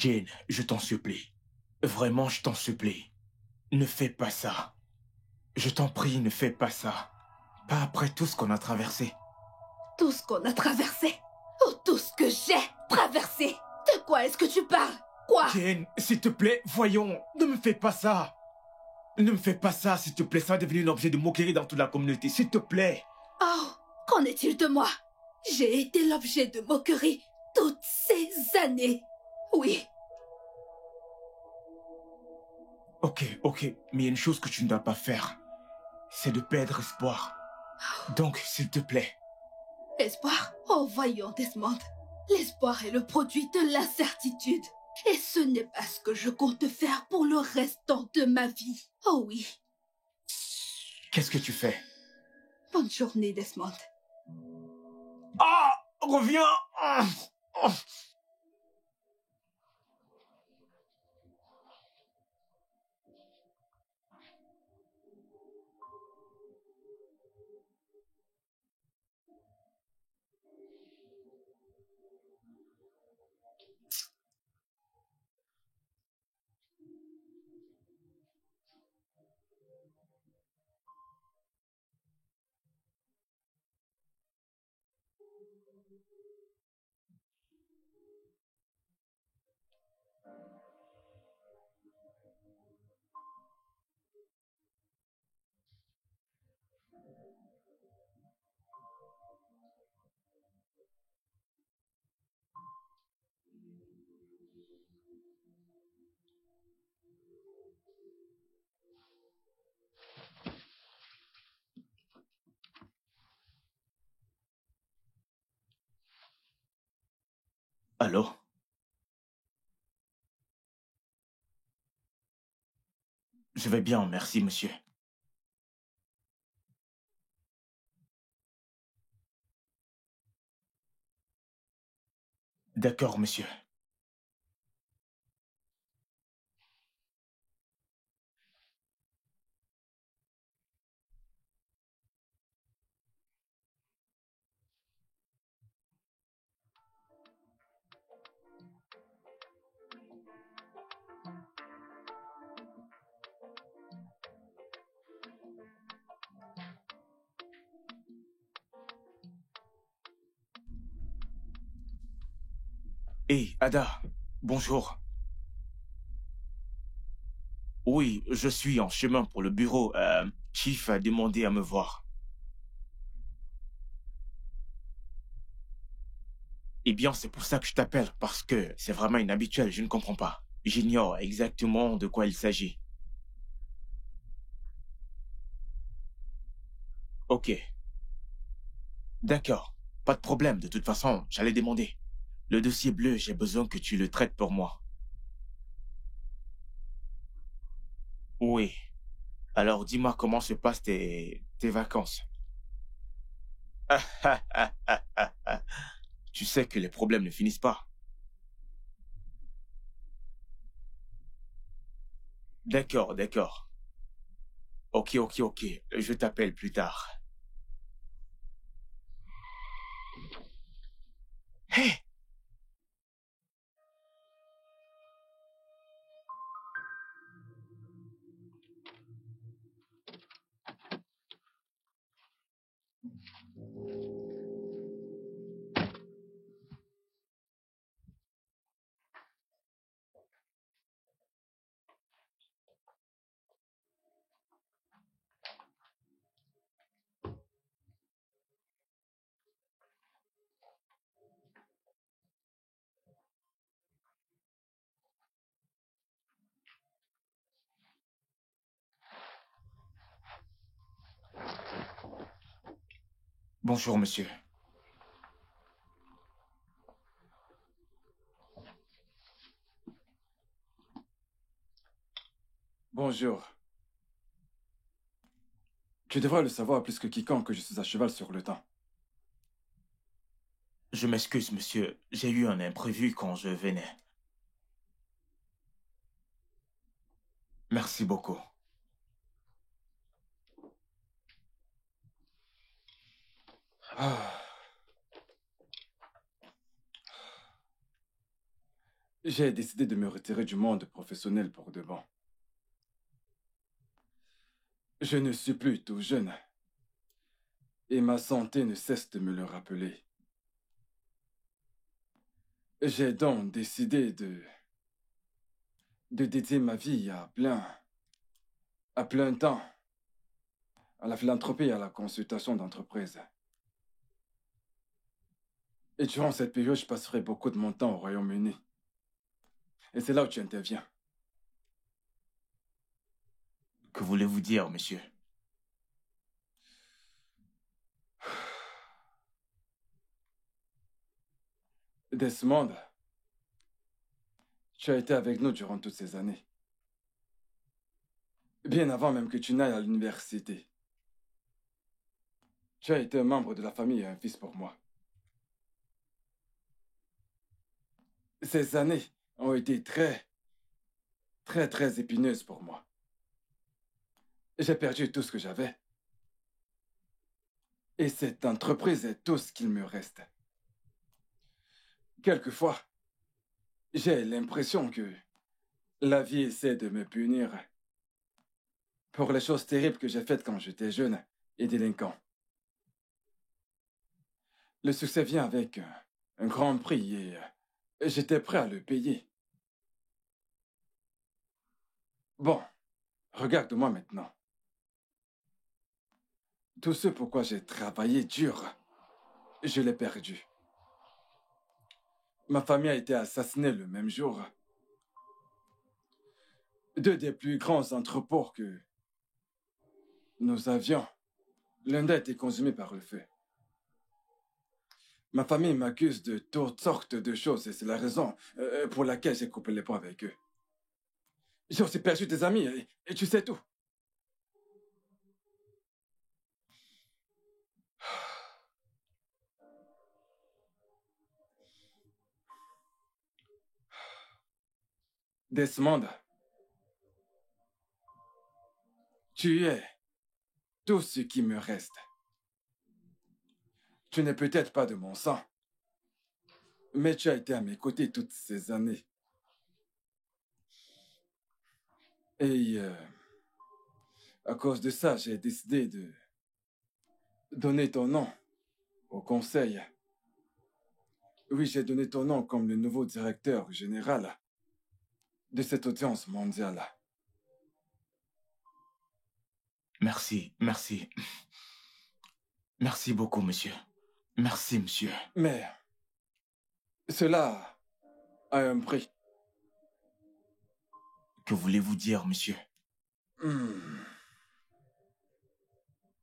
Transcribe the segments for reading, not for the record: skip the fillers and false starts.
Jane, je t'en supplie. Vraiment, je t'en supplie. Ne fais pas ça. Je t'en prie, ne fais pas ça. Pas après tout ce qu'on a traversé. Tout ce qu'on a traversé? Oh, tout ce que j'ai traversé? De quoi est-ce que tu parles? Quoi? Jane, s'il te plaît, voyons, ne me fais pas ça. Ne me fais pas ça, s'il te plaît, ça va devenir un objet de moquerie dans toute la communauté, s'il te plaît. Oh, qu'en est-il de moi? J'ai été l'objet de moquerie toutes ces années. Oui. Ok, mais il y a une chose que tu ne dois pas faire. C'est de perdre espoir. Donc, s'il te plaît. Espoir? Oh, voyons, Desmond. L'espoir est le produit de l'incertitude. Et ce n'est pas ce que je compte faire pour le restant de ma vie. Oh oui. Qu'est-ce que tu fais? Bonne journée, Desmond. Ah! Reviens! Allô? Je vais bien, merci, monsieur. D'accord, monsieur. Hé, Ada, bonjour. Oui, je suis en chemin pour le bureau. Chief a demandé à me voir. Eh bien, c'est pour ça que je t'appelle, parce que c'est vraiment inhabituel, je ne comprends pas. J'ignore exactement de quoi il s'agit. Ok. D'accord. Pas de problème, de toute façon, j'allais demander. Le dossier bleu, j'ai besoin que tu le traites pour moi. Oui. Alors, dis-moi comment se passent tes vacances. Tu sais que les problèmes ne finissent pas. D'accord. Ok. Je t'appelle plus tard. Hé! Bonjour, monsieur. Bonjour. Tu devrais le savoir plus que quiconque que je suis à cheval sur le temps. Je m'excuse, monsieur. J'ai eu un imprévu quand je venais. Merci beaucoup. J'ai décidé de me retirer du monde professionnel pour de bon. Je ne suis plus tout jeune. Et ma santé ne cesse de me le rappeler. J'ai donc décidé de dédier ma vie à plein temps, à la philanthropie et à la consultation d'entreprises. Et durant cette période, je passerai beaucoup de mon temps au Royaume-Uni. Et c'est là où tu interviens. Que voulez-vous dire, monsieur? Desmond, tu as été avec nous durant toutes ces années. Bien avant même que tu n'ailles à l'université. Tu as été un membre de la famille et un fils pour moi. Ces années ont été très épineuses pour moi. J'ai perdu tout ce que j'avais. Et cette entreprise est tout ce qu'il me reste. Quelquefois, j'ai l'impression que la vie essaie de me punir pour les choses terribles que j'ai faites quand j'étais jeune et délinquant. Le succès vient avec un grand prix et j'étais prêt à le payer. Bon, regarde-moi maintenant. Tout ce pourquoi j'ai travaillé dur, je l'ai perdu. Ma famille a été assassinée le même jour. Deux des plus grands entrepôts que nous avions, l'un d'eux a été consumé par le feu. Ma famille m'accuse de toutes sortes de choses et c'est la raison pour laquelle j'ai coupé les ponts avec eux. J'ai aussi perdu des amis et tu sais tout. Desmond, tu es tout ce qui me reste. Tu n'es peut-être pas de mon sang, mais tu as été à mes côtés toutes ces années. Et à cause de ça, j'ai décidé de donner ton nom au conseil. Oui, j'ai donné ton nom comme le nouveau directeur général de cette audience mondiale. Merci, merci. Merci beaucoup, monsieur. Merci, monsieur. Mais cela a un prix. Que voulez-vous dire, monsieur?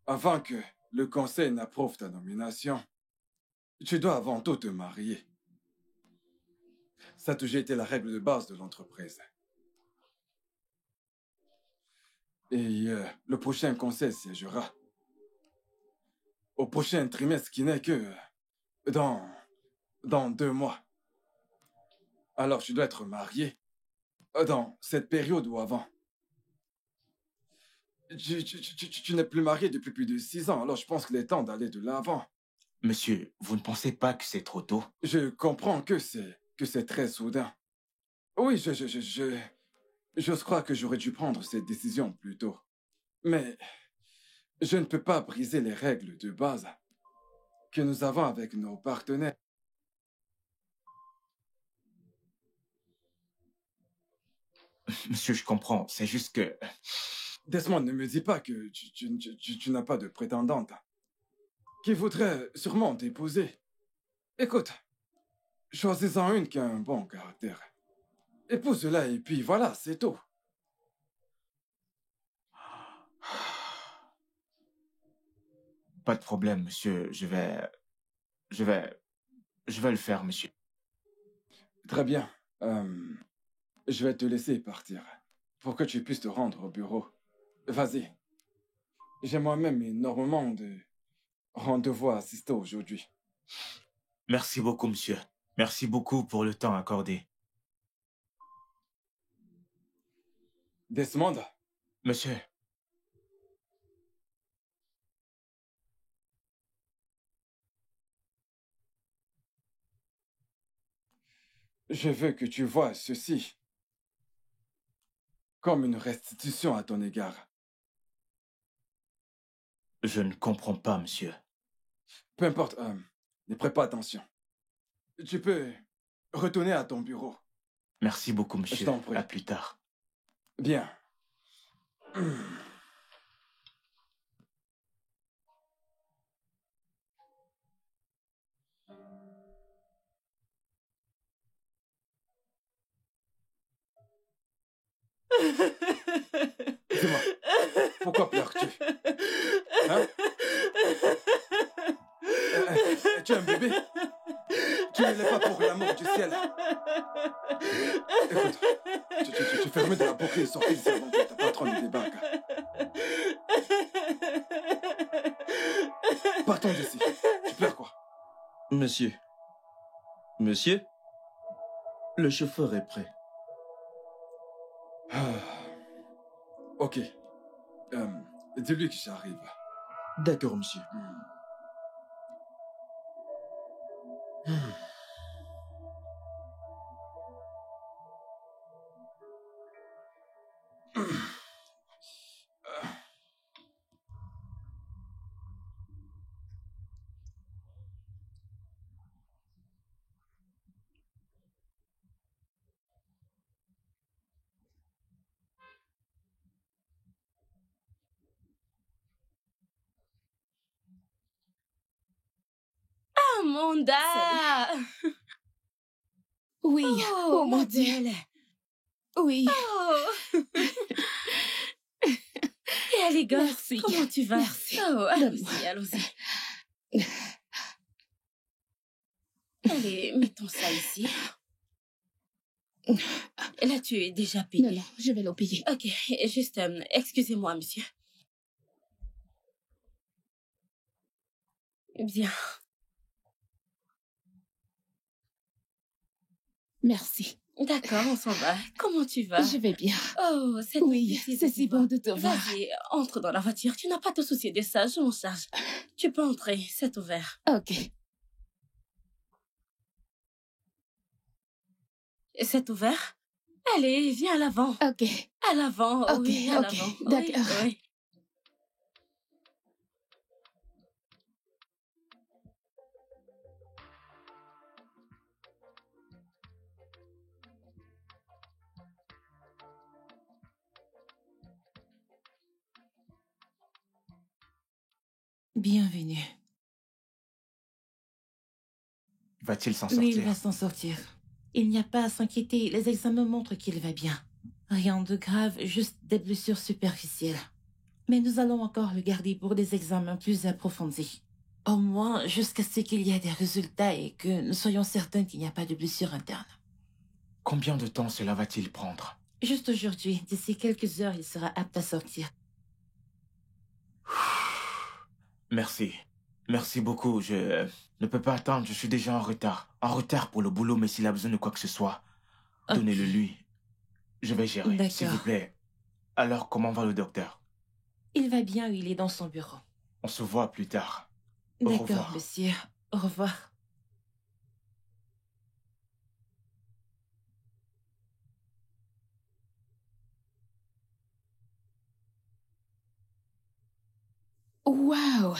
Avant que le conseil n'approuve ta nomination, tu dois avant tout te marier. Ça a toujours été la règle de base de l'entreprise. Et le prochain conseil siégera au prochain trimestre qui n'est que dans 2 mois. Alors tu dois être marié dans cette période ou avant. Tu n'es plus marié depuis plus de 6 ans, alors je pense qu'il est temps d'aller de l'avant. Monsieur, vous ne pensez pas que c'est trop tôt? Je comprends que c'est très soudain. Oui, j'ose croire que j'aurais dû prendre cette décision plus tôt. Mais je ne peux pas briser les règles de base que nous avons avec nos partenaires. Monsieur, je comprends. C'est juste que... Desmond, ne me dis pas que tu n'as pas de prétendante qui voudrait sûrement t'épouser. Écoute, choisis-en une qui a un bon caractère. Épouse-la et puis voilà, c'est tout. Pas de problème, monsieur. Je vais le faire, monsieur. Très bien. Je vais te laisser partir pour que tu puisses te rendre au bureau. Vas-y. J'ai moi-même énormément de rendez-vous à assister aujourd'hui. Merci beaucoup, monsieur. Merci beaucoup pour le temps accordé. Desmond, Monsieur, Je veux que tu vois ceci comme une restitution à ton égard. Je ne comprends pas, monsieur. Peu importe, ne prête pas attention. Tu peux retourner à ton bureau. Merci beaucoup, monsieur. Je t'en prie. À plus tard. Bien. Dis-moi, pourquoi pleures-tu? Hein? Tu es un bébé? Tu ne l'es pas pour l'amour du ciel. Écoute, tu fais remettre de la boucle et sortir d'ici avant que ta patronne ne débarque. Partons d'ici. Tu pleures quoi? Monsieur. Monsieur? Le chauffeur est prêt. Ah. Ok. Dis-lui que j'arrive. D'accord, monsieur. Amanda! Oui, oh mon Dieu. belle. Oui, Oh! Et allez, gosse, Merci. comment tu vas? Merci. Oh, Donne-moi. allons-y. Allez, mettons ça ici. Là, tu es déjà payé. non, je vais l'oublier. Ok, juste, excusez-moi, monsieur. Bien. Merci. D'accord, on s'en va. Comment tu vas? Je vais bien. Oh, c'est Oui, c'est si bon de te voir. Vas-y, entre dans la voiture. Tu n'as pas à te soucier de ça, je m'en charge. Tu peux entrer, c'est ouvert. Ok. C'est ouvert? Allez, viens à l'avant. Ok. À l'avant, Ok, oui, à ok, l'avant. Oui, d'accord. oui. Bienvenue. Va-t-il s'en Oui, il sortir? va s'en sortir. Il n'y a pas à s'inquiéter, les examens montrent qu'il va bien. Rien de grave, juste des blessures superficielles. Mais nous allons encore le garder pour des examens plus approfondis. Au moins jusqu'à ce qu'il y ait des résultats et que nous soyons certains qu'il n'y a pas de blessure interne. Combien de temps cela va-t-il prendre? Juste aujourd'hui, d'ici quelques heures, il sera apte à sortir. Merci. Merci beaucoup. Je ne peux pas attendre. Je suis déjà en retard. En retard pour le boulot, mais s'il a besoin de quoi que ce soit, donnez-le lui. Je vais gérer, D'accord. s'il vous plaît. Alors, comment va le docteur? Il va bien, il est dans son bureau. On se voit plus tard. Au D'accord, revoir. monsieur. Au revoir. Waouh,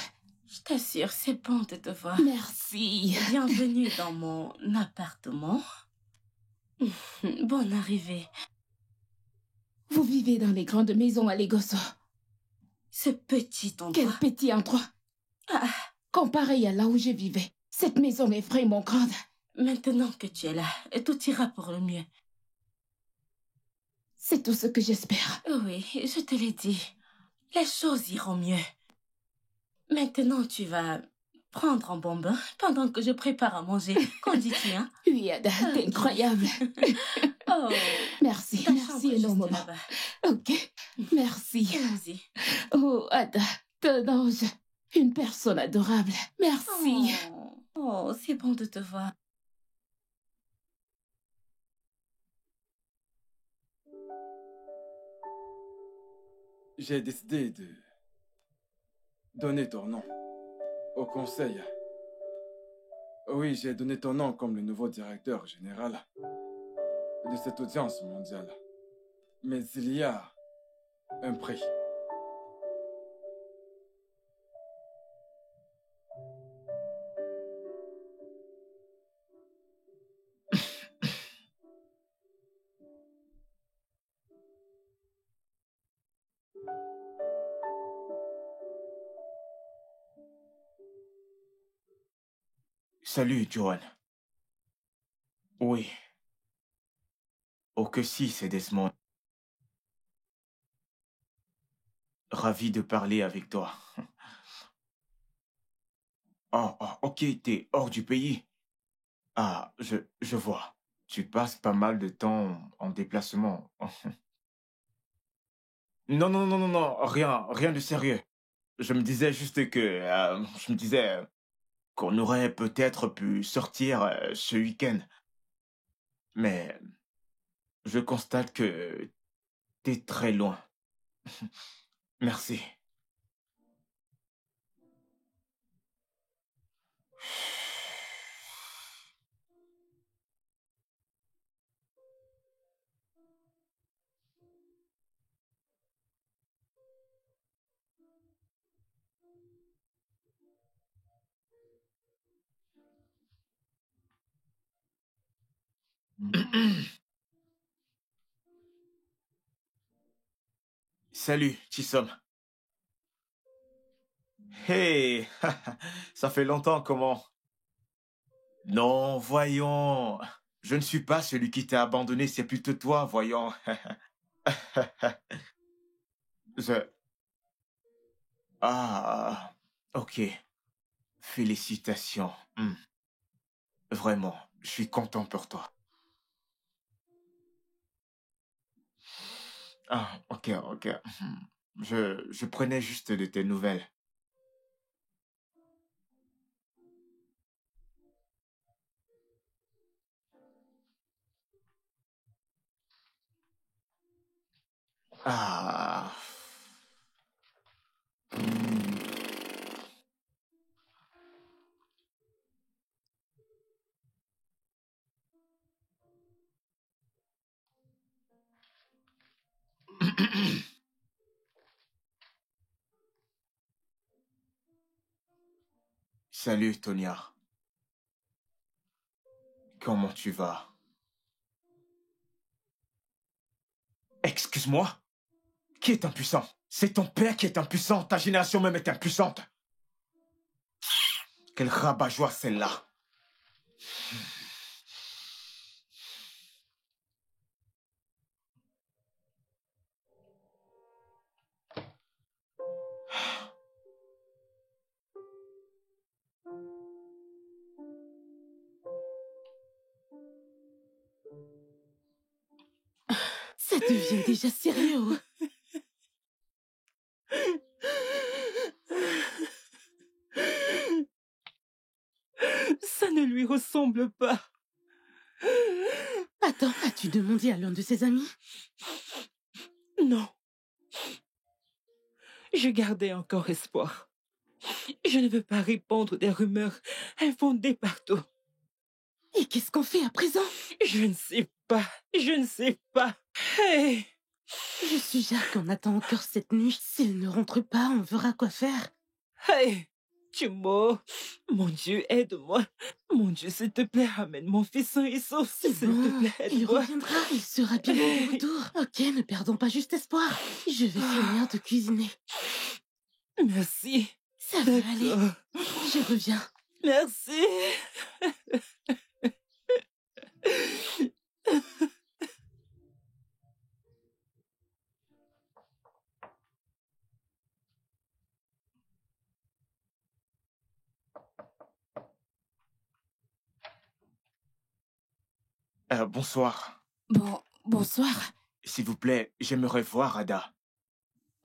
Je t'assure, c'est bon de te voir. merci. Bienvenue dans mon appartement. Bonne arrivée. Vous vivez dans les grandes maisons à Legoso. Ce petit endroit. Quel petit endroit. Ah, Comparé à là où je vivais, cette maison est vraiment grande. maintenant que tu es là, tout ira pour le mieux. C'est tout ce que j'espère. Oui, je te l'ai dit. Les choses iront mieux. Maintenant, tu vas prendre un bon bain pendant que je prépare à manger. Qu'en dis-tu, hein? Oui, Ada, t'es incroyable. Oh, Merci, ta merci chambre est juste énormément. là-bas. Ok, merci. Allons-y. Oh, Ada, ton ange, une personne adorable. Merci. Oh, c'est bon de te voir. J'ai décidé de donner ton nom au conseil Oui, j'ai donné ton nom comme le nouveau directeur général de cette audience mondiale. Mais il y a un prix. Salut, Johan. Oui. Oh que si, c'est Desmond. Ravi de parler avec toi. Ok, t'es hors du pays. Ah, je vois. Tu passes pas mal de temps en déplacement. Non, non, non, non, non, rien de sérieux. Je me disais juste que, je me disais qu'on aurait peut-être pu sortir ce week-end. Mais je constate que t'es très loin. Merci. Salut, Chisom. Hey, ça fait longtemps, comment? Non, voyons. Je ne suis pas celui qui t'a abandonné, c'est plutôt toi, voyons. Je... Ah, ok. Félicitations. Vraiment, je suis content pour toi. Ah, ok, ok. Je prenais juste de tes nouvelles. Ah. Salut, Tonia. Comment tu vas? Excuse-moi? Qui est impuissant? C'est ton père qui est impuissant. Ta génération même est impuissante. Quelle rabat-joie celle-là. Ça devient déjà sérieux. Ça ne lui ressemble pas. Attends, as-tu demandé à l'un de ses amis? Non. Je gardais encore espoir. Je ne veux pas répandre des rumeurs infondées partout. Et qu'est-ce qu'on fait à présent? Je ne sais pas. Je ne sais pas. Hey! Je suggère qu'on attend encore cette nuit. S'il ne rentre pas, on verra quoi faire. Hey! Chumo! Mon Dieu, aide-moi. Mon Dieu, s'il te plaît, ramène mon fils sain et sauf. C'est S'il bon, te plaît, il aide-moi. reviendra, il sera bien de retour. Ok, ne perdons pas juste espoir. Je vais finir de cuisiner. Merci. Ça va aller. D'accord. Je reviens. Merci. Bonsoir. Bonsoir. S'il vous plaît, j'aimerais voir Ada.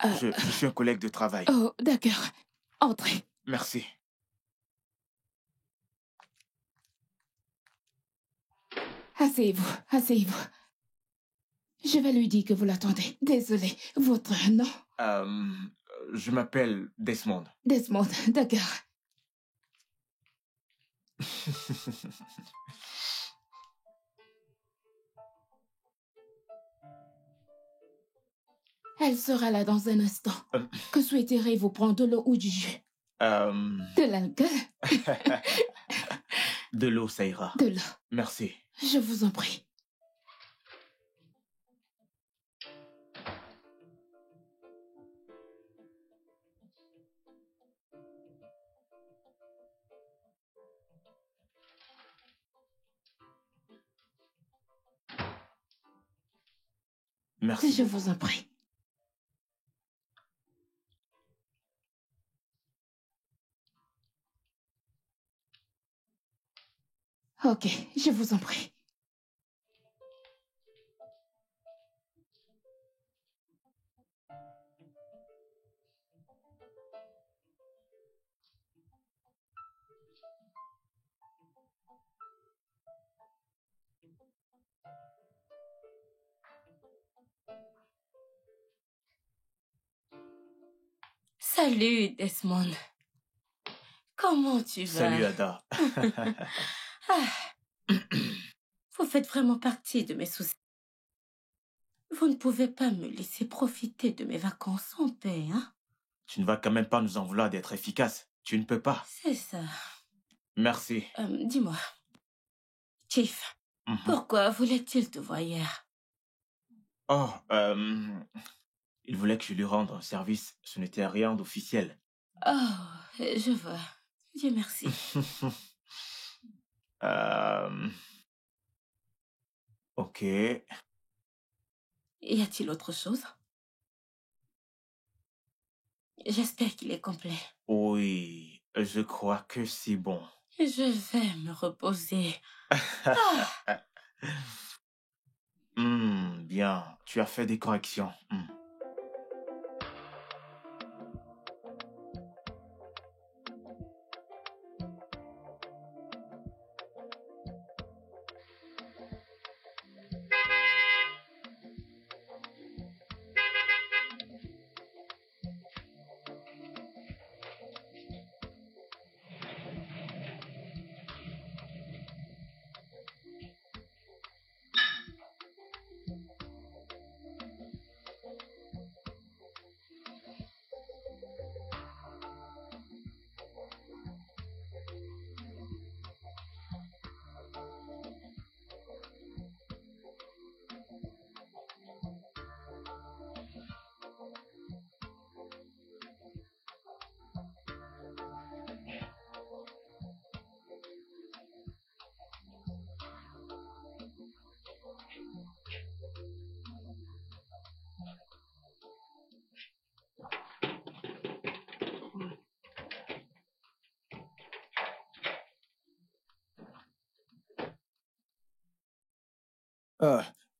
Je suis un collègue de travail. Oh, d'accord. Entrez. Merci. Asseyez-vous, asseyez-vous. Je vais lui dire que vous l'attendez. Désolée, votre nom? Je m'appelle Desmond. Desmond, d'accord. Elle sera là dans un instant. Que souhaiterez-vous prendre, de l'eau ou du jus? De l'alcool? De l'eau, ça ira. De l'eau. Merci. Je vous en prie. Merci. Je vous en prie. Ok, je vous en prie. Salut, Desmond. Comment tu vas? Salut, Ada. Vous faites vraiment partie de mes soucis. Vous ne pouvez pas me laisser profiter de mes vacances en paix, hein? Tu ne vas quand même pas nous en vouloir d'être efficace. Tu ne peux pas. C'est ça. Merci. Dis-moi, Chief, pourquoi voulait-il te voir hier? Oh, il voulait que je lui rende un service. Ce n'était rien d'officiel. Oh, je vois. Dieu merci. Ok. Y a-t-il autre chose? J'espère qu'il est complet. Oui, je crois que c'est bon. Je vais me reposer. Bien, tu as fait des corrections.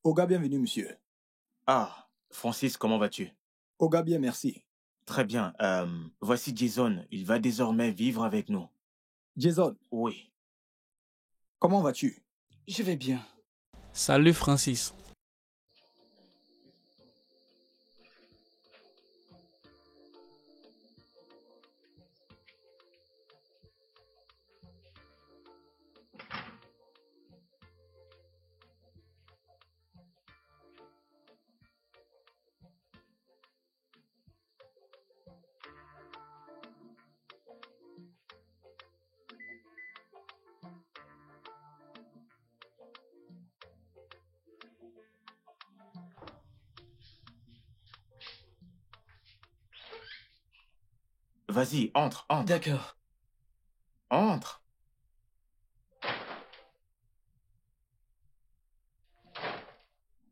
Oga, bienvenue, monsieur. Ah, Francis, comment vas-tu? Oga, bien, merci. Très bien. Voici Jason. Il va désormais vivre avec nous. Jason, Oui. comment vas-tu? Je vais bien. Salut Francis. Vas-y, entre, entre. D'accord. Entre.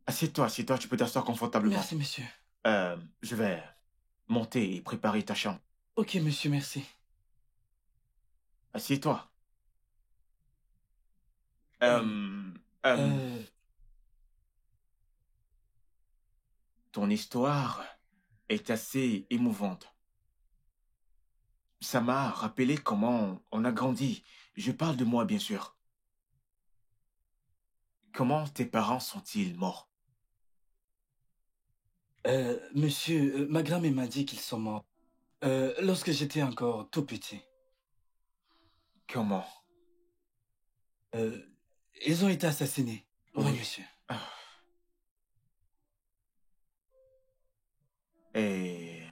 Assieds-toi, tu peux t'asseoir confortablement. Merci, monsieur. Je vais monter et préparer ta chambre. Ok, monsieur, merci. Assieds-toi. Ton histoire est assez émouvante. Ça m'a rappelé comment on a grandi. Je parle de moi, bien sûr. Comment tes parents sont-ils morts? Monsieur, ma grand-mère m'a dit qu'ils sont morts. Lorsque j'étais encore tout petit. Comment? Ils ont été assassinés. Oui, monsieur. Et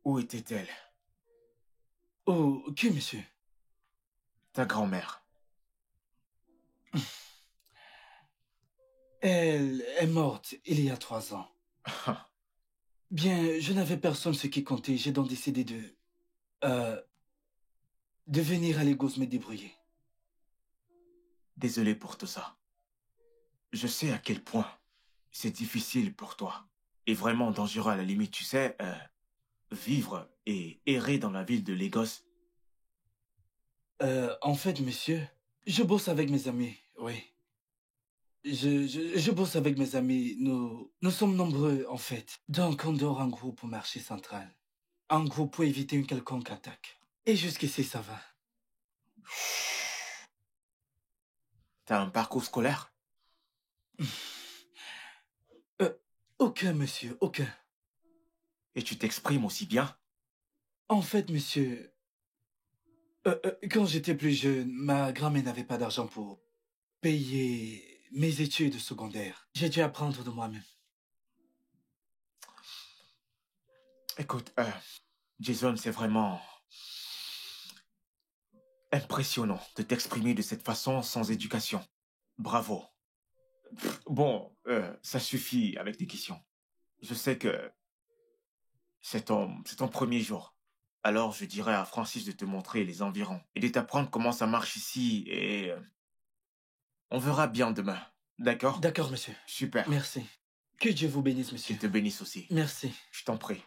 où était-elle? Oh, qui, monsieur? Ta grand-mère. Elle est morte il y a 3 ans. Bien, je n'avais personne ce qui comptait. J'ai donc décidé de venir à Lagos me débrouiller. Désolé pour tout ça. Je sais à quel point c'est difficile pour toi. Et vraiment dangereux à la limite, tu sais, vivre et errer dans la ville de Lagos. En fait, monsieur, je bosse avec mes amis, oui. Je bosse avec mes amis. Nous sommes nombreux, en fait. Donc, on dort en groupe au marché central. En groupe pour éviter une quelconque attaque. Et jusqu'ici, ça va. T'as un parcours scolaire? Aucun, monsieur, aucun. Et tu t'exprimes aussi bien? En fait, monsieur, quand j'étais plus jeune, ma grand-mère n'avait pas d'argent pour payer mes études secondaires. J'ai dû apprendre de moi-même. Écoute, Jason, c'est vraiment impressionnant de t'exprimer de cette façon sans éducation. Bravo. Bon, ça suffit avec des questions. Je sais que c'est ton premier jour. Alors je dirais à Francis de te montrer les environs et de t'apprendre comment ça marche ici et on verra bien demain. D'accord? D'accord, monsieur. Super. Merci. Que Dieu vous bénisse, monsieur. Qu'il te bénisse aussi. Merci. Je t'en prie.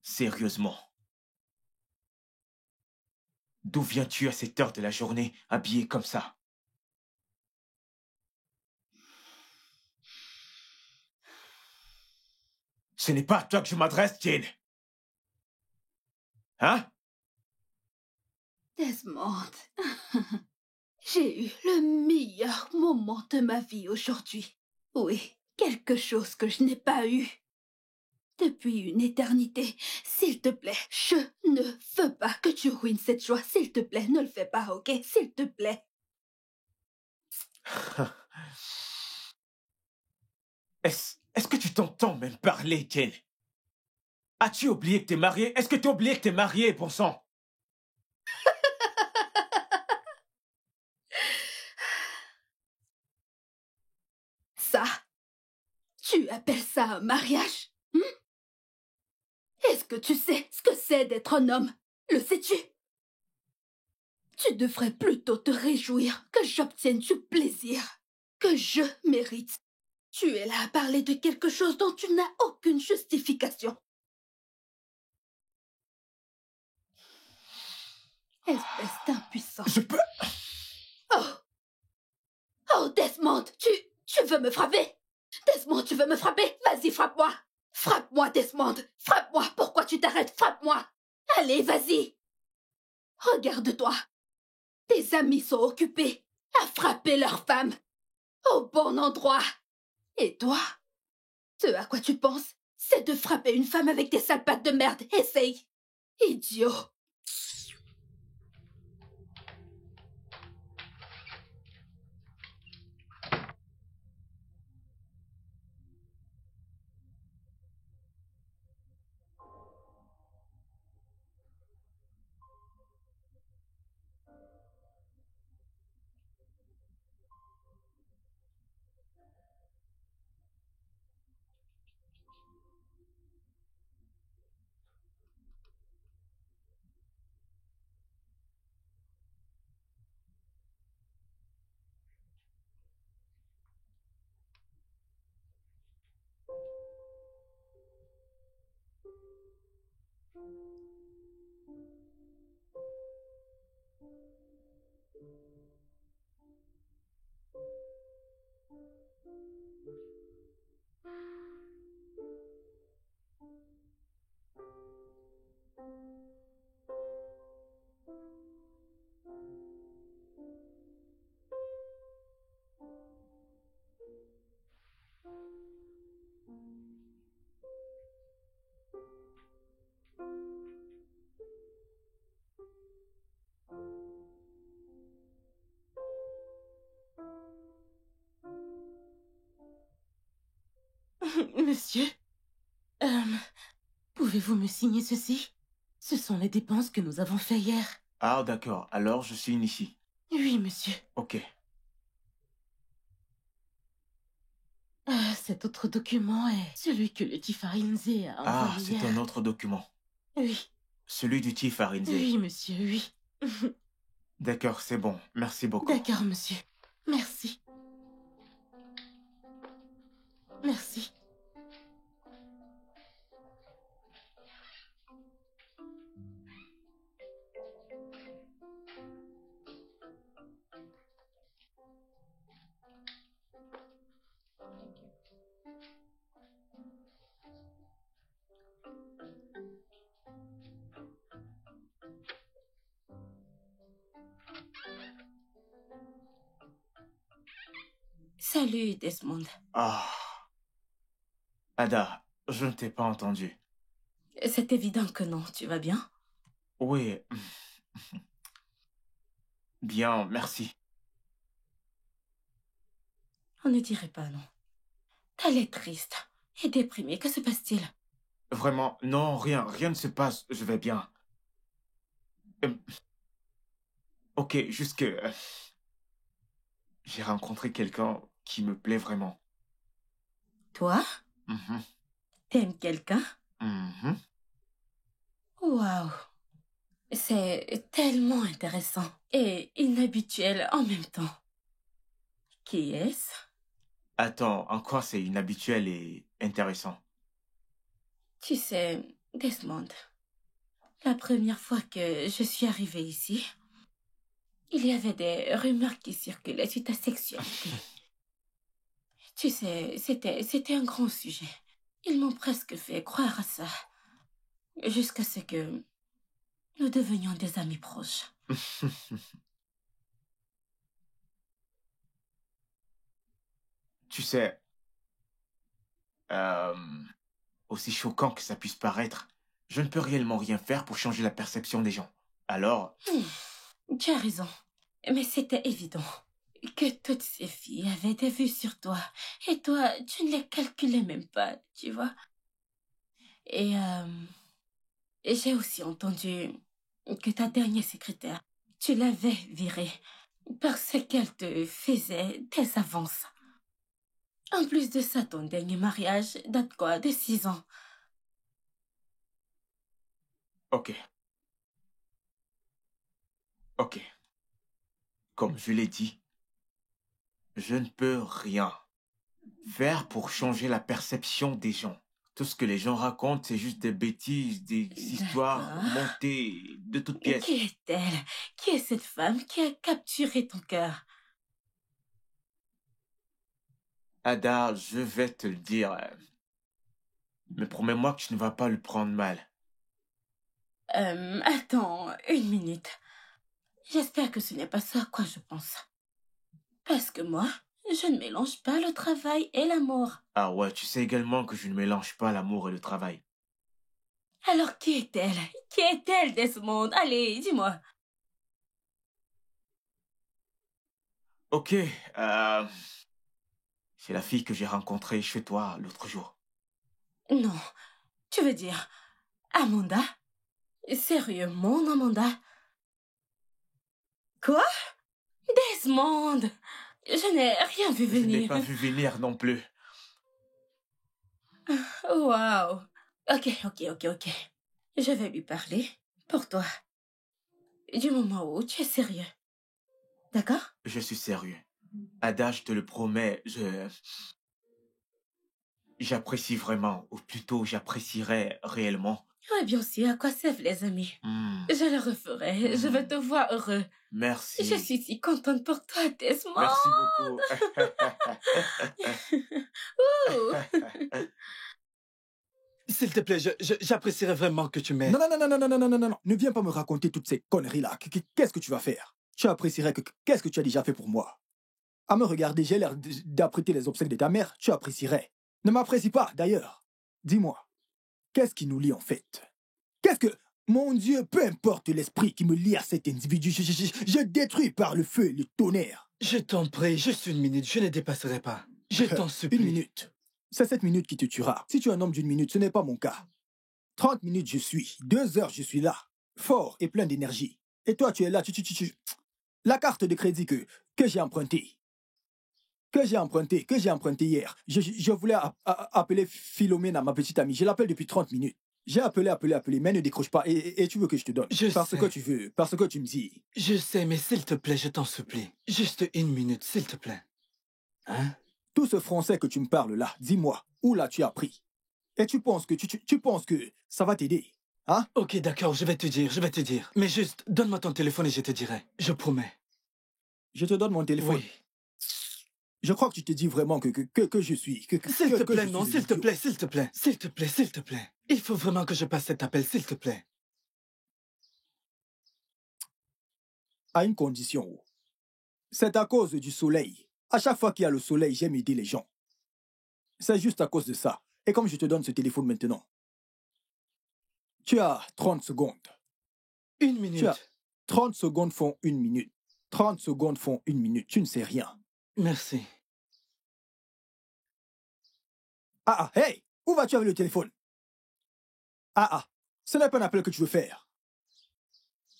Sérieusement. D'où viens-tu à cette heure de la journée, habillé comme ça? Ce n'est pas à toi que je m'adresse, Jane. Hein? Desmond, j'ai eu le meilleur moment de ma vie aujourd'hui. Oui, quelque chose que je n'ai pas eu depuis une éternité. S'il te plaît, je ne veux pas que tu ruines cette joie. S'il te plaît, ne le fais pas, ok? S'il te plaît. Est-ce que tu t'entends même parler, Jane? As-tu oublié que t'es marié? Est-ce que tu as oublié que t'es marié, bon sang? Ça, tu appelles ça un mariage? Est-ce que tu sais ce que c'est d'être un homme? Le sais-tu? Tu devrais plutôt te réjouir que j'obtienne du plaisir, que je mérite. Tu es là à parler de quelque chose dont tu n'as aucune justification. Espèce d'impuissant. Je peux... Oh! Oh, Desmond, tu veux me frapper? Desmond, tu veux me frapper? Vas-y, frappe-moi! Frappe-moi, Desmond! Frappe-moi! Pourquoi tu t'arrêtes? Frappe-moi! Allez, vas-y! Regarde-toi! Tes amis sont occupés à frapper leurs femmes au bon endroit. Et toi? Ce à quoi tu penses, c'est de frapper une femme avec tes sales pattes de merde. Essaye! Idiot! Monsieur, euh, pouvez-vous me signer ceci? Ce sont les dépenses que nous avons fait hier. Ah, d'accord. Alors, je signe ici. Oui, monsieur. Ok. Cet autre document est celui que le Tifarinze a Ah, envoyé c'est hier. un autre document. Oui, Celui du Chief Arinze. oui, monsieur, oui. D'accord, c'est bon. Merci beaucoup. D'accord, monsieur. Merci. Merci. Salut, Desmond. Ah. Ada, je ne t'ai pas entendu. C'est évident que non, tu vas bien? Oui. Bien, merci. On ne dirait pas non. T'as l'air triste et déprimé. Que se passe-t-il? Vraiment, non, rien. Rien ne se passe. Je vais bien. Ok, juste que... j'ai rencontré quelqu'un qui me plaît vraiment. Toi? Mhm, T'aimes quelqu'un? mhm. Waouh! C'est tellement intéressant et inhabituel en même temps. Qui est-ce? Attends, en quoi c'est inhabituel et intéressant? Tu sais, Desmond, la première fois que je suis arrivée ici, il y avait des rumeurs qui circulaient sur ta sexualité. Tu sais, c'était un grand sujet. Ils m'ont presque fait croire à ça. Jusqu'à ce que nous devenions des amis proches. Tu sais, euh, aussi choquant que ça puisse paraître, je ne peux réellement rien faire pour changer la perception des gens. Alors, Tu as raison. Mais c'était évident que toutes ces filles avaient des vues sur toi. Et toi, tu ne les calculais même pas, tu vois. Et j'ai aussi entendu que ta dernière secrétaire, tu l'avais virée parce qu'elle te faisait des avances. En plus de ça, ton dernier mariage date quoi, de 6 ans. ok. Ok. Comme je l'ai dit, je ne peux rien faire pour changer la perception des gens. Tout ce que les gens racontent, c'est juste des bêtises, des histoires D'accord. montées de toutes pièces. Qui est-elle? Qui est cette femme qui a capturé ton cœur? Ada, je vais te le dire. Mais promets-moi que tu ne vas pas le prendre mal. Attends, une minute. J'espère que ce n'est pas ça à quoi je pense. Parce que moi, je ne mélange pas le travail et l'amour. Ah ouais, tu sais également que je ne mélange pas l'amour et le travail. Alors qui est-elle? Qui est-elle, Desmond? Allez, dis-moi. Ok, c'est la fille que j'ai rencontrée chez toi l'autre jour. Non, tu veux dire Amanda? Sérieux, mon Amanda? Quoi? Desmond! Je n'ai rien vu Je n'ai venir. pas vu venir non plus. Waouh. Ok. Je vais lui parler pour toi. Du moment où tu es sérieux. D'accord? Je suis sérieux. Ada, je te le promets, j'apprécie vraiment, ou plutôt j'apprécierais réellement Oui, bien sûr, à quoi servent les amis? Hmm. Je le referai. Je veux te voir heureux. Merci. Je suis si contente pour toi, Desmond. Merci beaucoup. Ouh. S'il te plaît, j'apprécierais vraiment que tu m'aides. Non, non, non, non, non, non, non, non, non, non. Ne viens pas me raconter toutes ces conneries-là. Qu'est-ce que tu vas faire? Tu apprécierais que... Qu'est-ce que tu as déjà fait pour moi? À me regarder, j'ai l'air d'apprêter les obsèques de ta mère. Tu apprécierais. Ne m'apprécie pas, d'ailleurs. Dis-moi, qu'est-ce qui nous lie en fait? Qu'est-ce que... Mon Dieu, peu importe l'esprit qui me lie à cet individu, je détruis par le feu et le tonnerre. Je t'en prie, juste une minute, je ne dépasserai pas. Je t'en supplie. Une minute. C'est cette minute qui te tuera. Si tu es un homme d'une minute, ce n'est pas mon cas. 30 minutes, je suis. 2 heures, je suis là. Fort et plein d'énergie. Et toi, tu es là. La carte de crédit que j'ai empruntée. Que j'ai emprunté hier. Je voulais appeler Philomène à ma petite amie. Je l'appelle depuis 30 minutes. J'ai appelé, mais elle ne décroche pas. Et tu veux que je te donne? Parce que tu veux. Parce que tu me dis. Je sais, mais s'il te plaît, je t'en supplie. Juste une minute, s'il te plaît. Hein? Tout ce français que tu me parles là, dis-moi, où l'as-tu appris? Et tu penses que tu penses que ça va t'aider? Hein? Ok, d'accord, je vais te dire. Mais juste, donne-moi ton téléphone et je te dirai. Je promets. Je te donne mon téléphone. Oui. Je crois que tu te dis vraiment que je suis... S'il te plaît, non, s'il te plaît, s'il te plaît. S'il te plaît, s'il te plaît. Il faut vraiment que je passe cet appel, s'il te plaît. À une condition. C'est à cause du soleil. À chaque fois qu'il y a le soleil, j'aime aider les gens. C'est juste à cause de ça. Et comme je te donne ce téléphone maintenant, tu as 30 secondes. Une minute. 30 secondes font 1 minute. 30 secondes font 1 minute. Tu ne sais rien. Merci. Hey! Où vas-tu avec le téléphone? Ce n'est pas un appel que tu veux faire.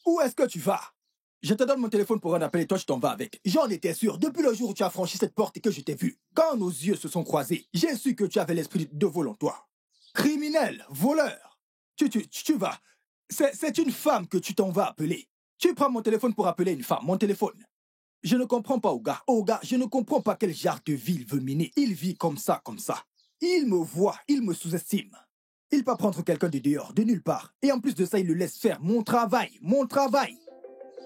Où est-ce que tu vas? Je te donne mon téléphone pour un appel et toi tu t'en vas avec. J'en étais sûr, depuis le jour où tu as franchi cette porte et que je t'ai vu. Quand nos yeux se sont croisés, j'ai su que tu avais l'esprit de vol en toi. Criminel, voleur. Tu vas. C'est une femme que tu t'en vas appeler. Tu prends mon téléphone pour appeler une femme, mon téléphone. Je ne comprends pas, Oga. Oga, je ne comprends pas quel genre de vie il veut mener. Il vit comme ça. Il me voit, il me sous-estime. Il peut prendre quelqu'un de dehors, de nulle part. Et en plus de ça, il le laisse faire mon travail.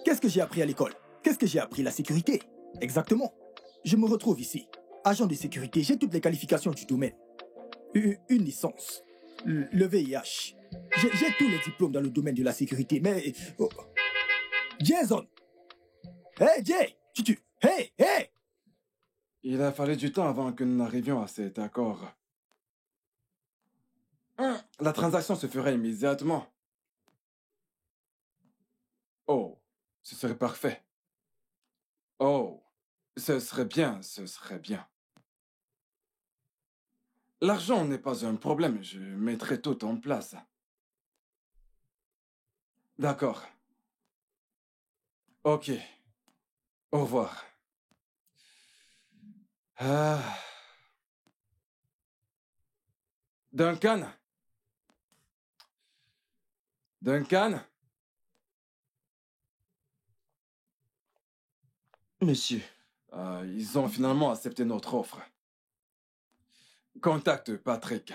Qu'est-ce que j'ai appris à l'école? Qu'est-ce que j'ai appris? La sécurité. Exactement. Je me retrouve ici. Agent de sécurité, j'ai toutes les qualifications du domaine. Une licence. Le VIH. J'ai tous les diplômes dans le domaine de la sécurité, mais... Oh. Jason! Hey, Jay! Hey! Il a fallu du temps avant que nous n'arrivions à cet accord. La transaction se ferait immédiatement. Oh, ce serait parfait. Oh, ce serait bien. L'argent n'est pas un problème, je mettrai tout en place. D'accord. Ok. Au revoir. Duncan? Monsieur. Ils ont finalement accepté notre offre. Contacte Patrick.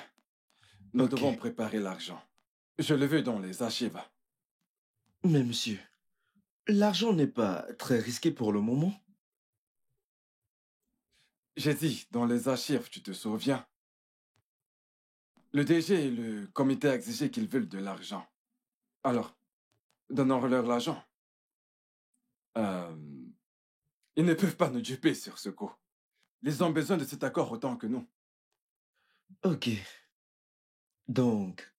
Nous devons préparer l'argent. Je le veux dans les archives. Mais monsieur, l'argent n'est pas très risqué pour le moment. J'ai dit, dans les archives, tu te souviens? Le DG et le comité a exigé qu'ils veulent de l'argent. Alors, donnons-leur l'argent. Ils ne peuvent pas nous duper sur ce coup. Ils ont besoin de cet accord autant que nous. Ok. Donc,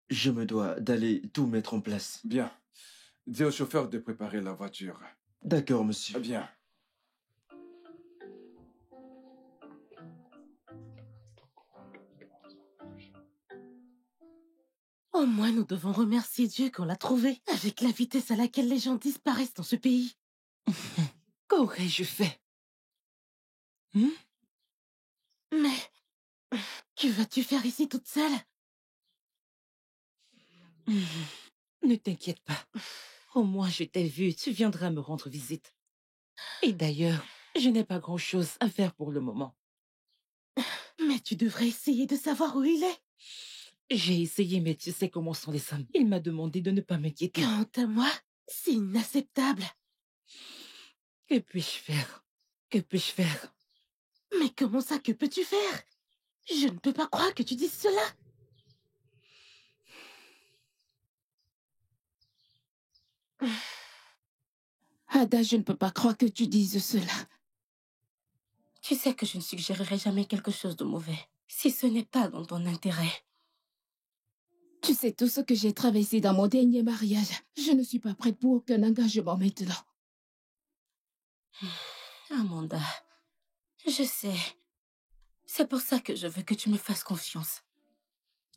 je me dois d'aller tout mettre en place. Bien. Dis au chauffeur de préparer la voiture. D'accord, monsieur. Bien. Au moins, nous devons remercier Dieu qu'on l'a trouvé. Avec la vitesse à laquelle les gens disparaissent dans ce pays. Qu'aurais-je fait? Mais que vas-tu faire ici toute seule? Ne t'inquiète pas. Au moins, je t'ai vu. Tu viendras me rendre visite. Et d'ailleurs, je n'ai pas grand-chose à faire pour le moment. Mais tu devrais essayer de savoir où il est. J'ai essayé, mais tu sais comment sont les femmes. Il m'a demandé de ne pas m'inquiéter. Quant à moi, c'est inacceptable. Que puis-je faire? Que puis-je faire? Mais comment ça, que peux-tu faire? Je ne peux pas croire que tu dises cela. Ada, je ne peux pas croire que tu dises cela. Tu sais que je ne suggérerai jamais quelque chose de mauvais, si ce n'est pas dans ton intérêt. Tu sais tout ce que j'ai traversé dans mon dernier mariage. Je ne suis pas prête pour aucun engagement maintenant. Amanda, je sais. C'est pour ça que je veux que tu me fasses confiance.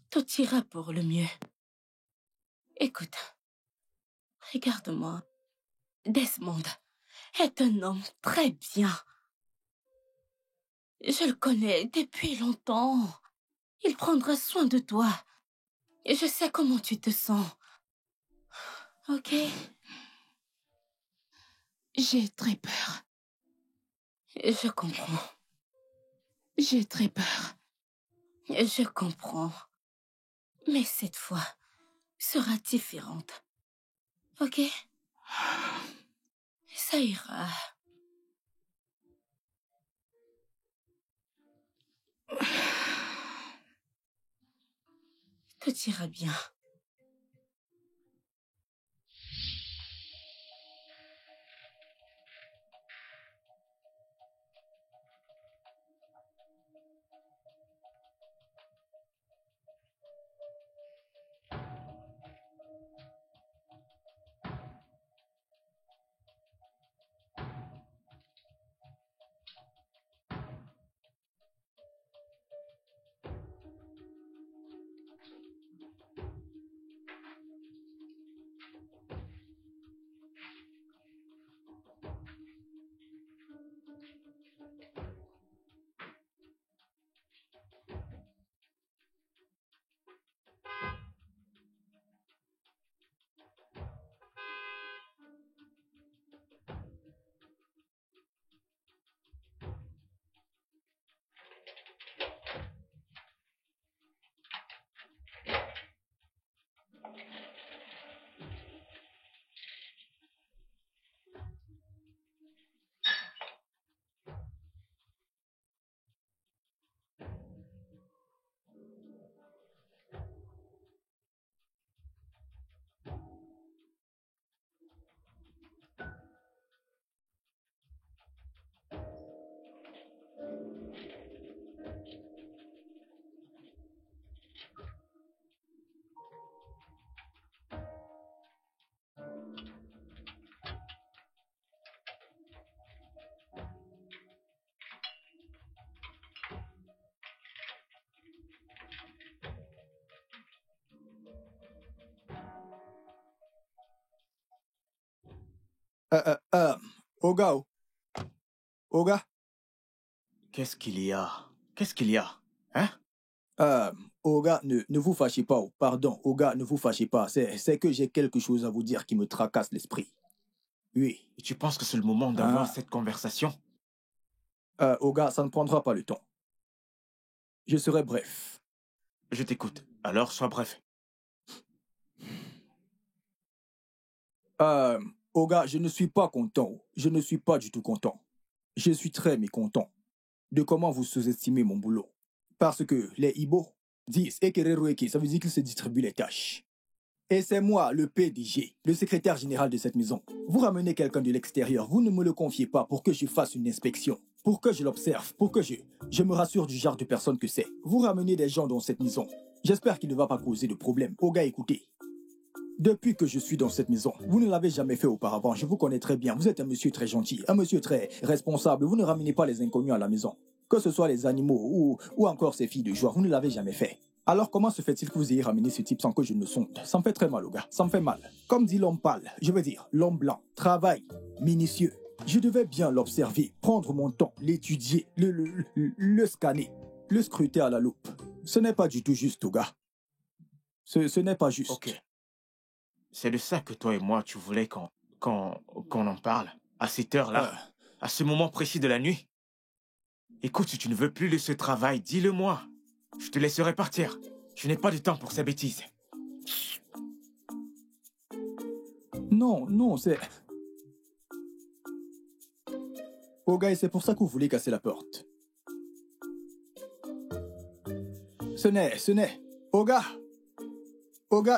Tout ira pour le mieux. Écoute, regarde-moi. Desmond est un homme très bien. Je le connais depuis longtemps. Il prendra soin de toi. Et je sais comment tu te sens. Ok? J'ai très peur. Je comprends. J'ai très peur. Je comprends. Mais cette fois sera différente. Ok? Ça ira. Tout ira bien. Oga, Oga, Qu'est-ce qu'il y a? Qu'est-ce qu'il y a? Hein? Oga, ne vous fâchez pas. Pardon, Oga, ne vous fâchez pas. C'est que j'ai quelque chose à vous dire qui me tracasse l'esprit. Oui. Et tu penses que c'est le moment d'avoir cette conversation? Oga, ça ne prendra pas le temps. Je serai bref. Je t'écoute. Alors, sois bref. Oga, je ne suis pas content. Je ne suis pas du tout content. Je suis très mécontent de comment vous sous-estimez mon boulot. Parce que les Ibo disent Ekereroeke, ça veut dire qu'ils se distribuent les tâches. Et c'est moi, le PDG, le secrétaire général de cette maison. Vous ramenez quelqu'un de l'extérieur, vous ne me le confiez pas pour que je fasse une inspection, pour que je l'observe, pour que je me rassure du genre de personne que c'est. Vous ramenez des gens dans cette maison. J'espère qu'il ne va pas causer de problème. Oga, écoutez. Depuis que je suis dans cette maison, vous ne l'avez jamais fait auparavant, je vous connais très bien. Vous êtes un monsieur très gentil, un monsieur très responsable. Vous ne ramenez pas les inconnus à la maison. Que ce soit les animaux ou encore ces filles de joie, vous ne l'avez jamais fait. Alors comment se fait-il que vous ayez ramené ce type sans que je ne le sonde? Ça me fait très mal, Oga, ça me fait mal. Comme dit l'homme pâle, je veux dire l'homme blanc, travail, minutieux. Je devais bien l'observer, prendre mon temps, l'étudier, le scanner, le scruter à la loupe. Ce n'est pas du tout juste, Oga. Ce n'est pas juste. Ok. C'est de ça que toi et moi, tu voulais qu'on en parle? À cette heure-là? À ce moment précis de la nuit? Écoute, si tu ne veux plus de ce travail, dis-le-moi. Je te laisserai partir. Je n'ai pas de temps pour ces bêtises. Non, non, c'est... Oga, et c'est pour ça que vous voulez casser la porte. Ce n'est... Oga,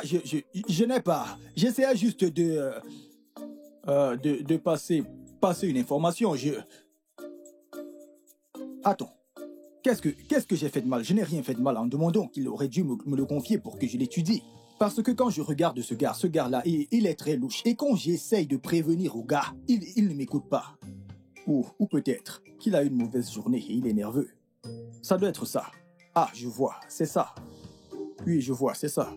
je n'ai pas... J'essayais juste de passer une information. Attends. Qu'est-ce que j'ai fait de mal? Je n'ai rien fait de mal en demandant qu'il aurait dû me le confier pour que je l'étudie. Parce que quand je regarde ce gars-là, il est très louche. Et quand j'essaye de prévenir au gars, il ne m'écoute pas. Ou peut-être qu'il a eu une mauvaise journée et il est nerveux. Ça doit être ça. Ah, je vois, c'est ça. Oui, je vois, c'est ça.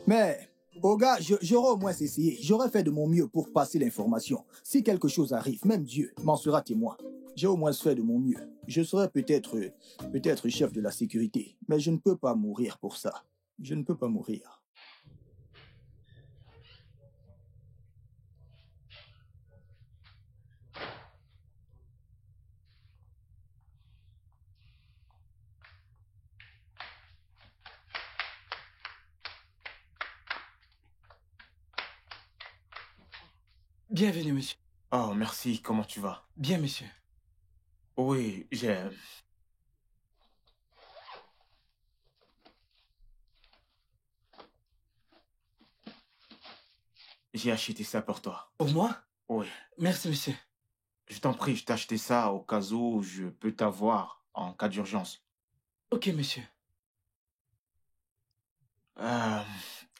Mais, au gars, j'aurais au moins essayé. J'aurais fait de mon mieux pour passer l'information. Si quelque chose arrive, même Dieu m'en sera témoin. J'ai au moins fait de mon mieux. Je serais peut-être chef de la sécurité. Mais je ne peux pas mourir pour ça. Je ne peux pas mourir. Bienvenue, monsieur. Oh, merci. Comment tu vas? Bien, monsieur. Oui, j'ai acheté ça pour toi. Pour moi? Oui. Merci, monsieur. Je t'en prie, je t'ai acheté ça au cas où je peux t'avoir en cas d'urgence. Ok, monsieur.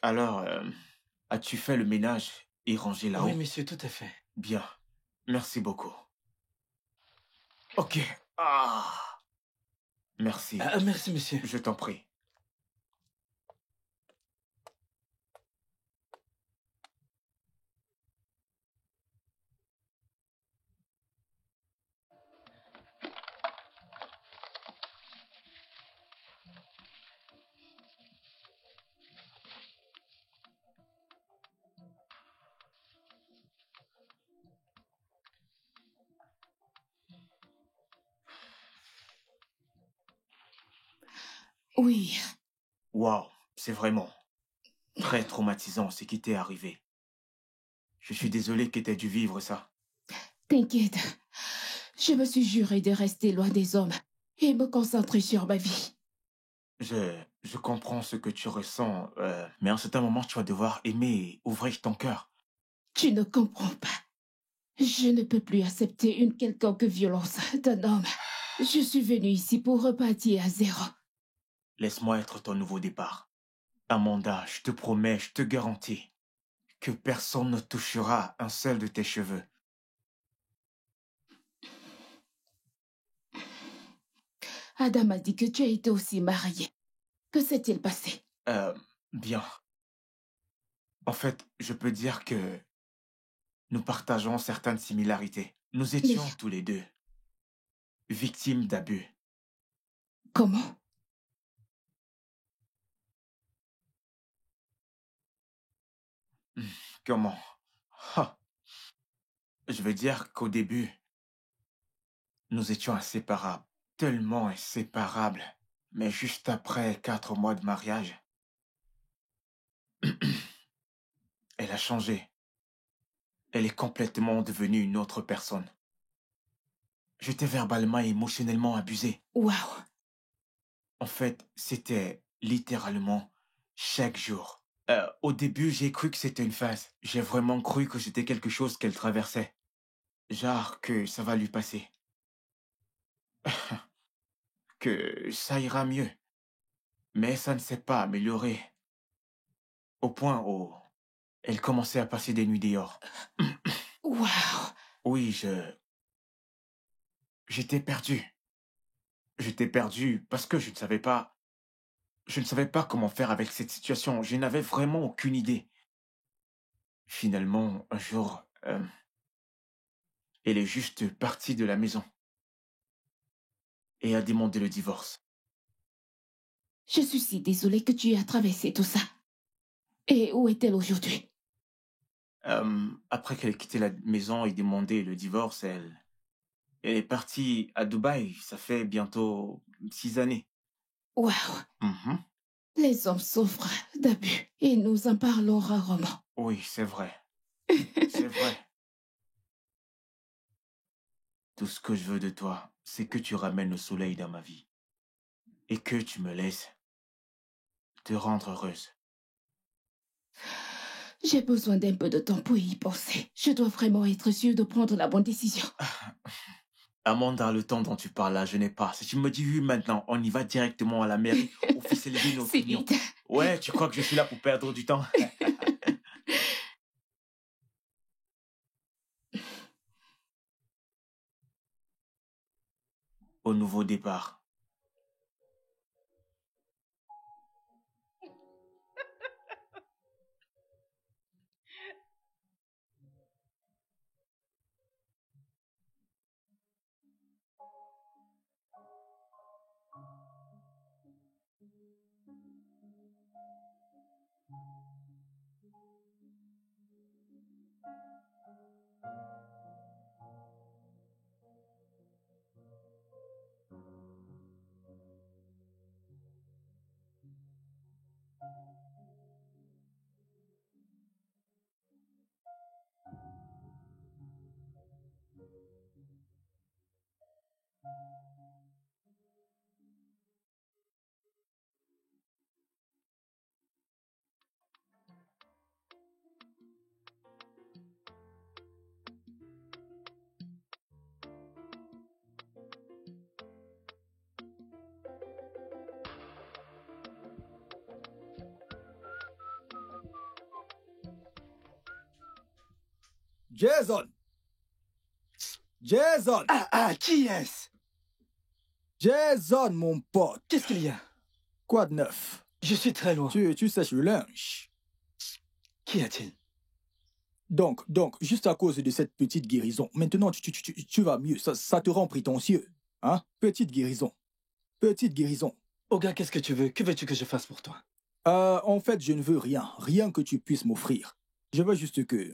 Alors, as-tu fait le ménage et rangé là-haut? Oui, monsieur, tout à fait. Bien. Merci beaucoup. Ok. Ah. Merci. Merci, monsieur. Je t'en prie. Oui. Waouh, c'est vraiment très traumatisant ce qui t'est arrivé. Je suis désolé que t'aies dû vivre ça. T'inquiète. Je me suis juré de rester loin des hommes et me concentrer sur ma vie. Je comprends ce que tu ressens, mais à un certain moment, tu vas devoir aimer et ouvrir ton cœur. Tu ne comprends pas. Je ne peux plus accepter une quelconque violence d'un homme. Je suis venue ici pour repartir à zéro. Laisse-moi être ton nouveau départ. Amanda, je te promets, je te garantis que personne ne touchera un seul de tes cheveux. Adam a dit que tu as été aussi marié. Que s'est-il passé? Bien. En fait, je peux dire que nous partageons certaines similarités. Nous étions tous les deux victimes d'abus. Comment? Comment? Ah. Je veux dire qu'au début, nous étions inséparables, tellement inséparables. Mais juste après 4 mois de mariage, elle a changé. Elle est complètement devenue une autre personne. J'étais verbalement et émotionnellement abusé. Waouh! En fait, c'était littéralement chaque jour. Au début, j'ai cru que c'était une phase. J'ai vraiment cru que c'était quelque chose qu'elle traversait. Genre que ça va lui passer. Que ça ira mieux. Mais ça ne s'est pas amélioré. Au point où elle commençait à passer des nuits dehors. Waouh! Oui, j'étais perdu. J'étais perdu parce que je ne savais pas. Je ne savais pas comment faire avec cette situation. Je n'avais vraiment aucune idée. Finalement, un jour, elle est juste partie de la maison et a demandé le divorce. Je suis si désolée que tu aies traversé tout ça. Et où est-elle aujourd'hui? Après qu'elle ait quitté la maison et demandé le divorce, elle est partie à Dubaï. Ça fait bientôt 6 années. Waouh! Les hommes souffrent d'abus et nous en parlons rarement. Oui, c'est vrai. C'est vrai. Tout ce que je veux de toi, c'est que tu ramènes le soleil dans ma vie. Et que tu me laisses te rendre heureuse. J'ai besoin d'un peu de temps pour y penser. Je dois vraiment être sûre de prendre la bonne décision. Amanda, le temps dont tu parles là, je n'ai pas. Si tu me dis oui maintenant, on y va directement à la mairie, officialiser notre C'est union. vite. Ouais, tu crois que je suis là pour perdre du temps? Au nouveau départ. Jason! Jason! Qui est-ce? Jason, mon pote. Qu'est-ce qu'il y a? Quoi de neuf? Je suis très loin. Tu sèches le linge. Qu'y a-t-il? Donc, juste à cause de cette petite guérison, maintenant tu vas mieux, ça te rend prétentieux. Hein? Petite guérison. Petite guérison. Oga, qu'est-ce que tu veux? Que veux-tu que je fasse pour toi? En fait, je ne veux rien. Rien que tu puisses m'offrir. Je veux juste que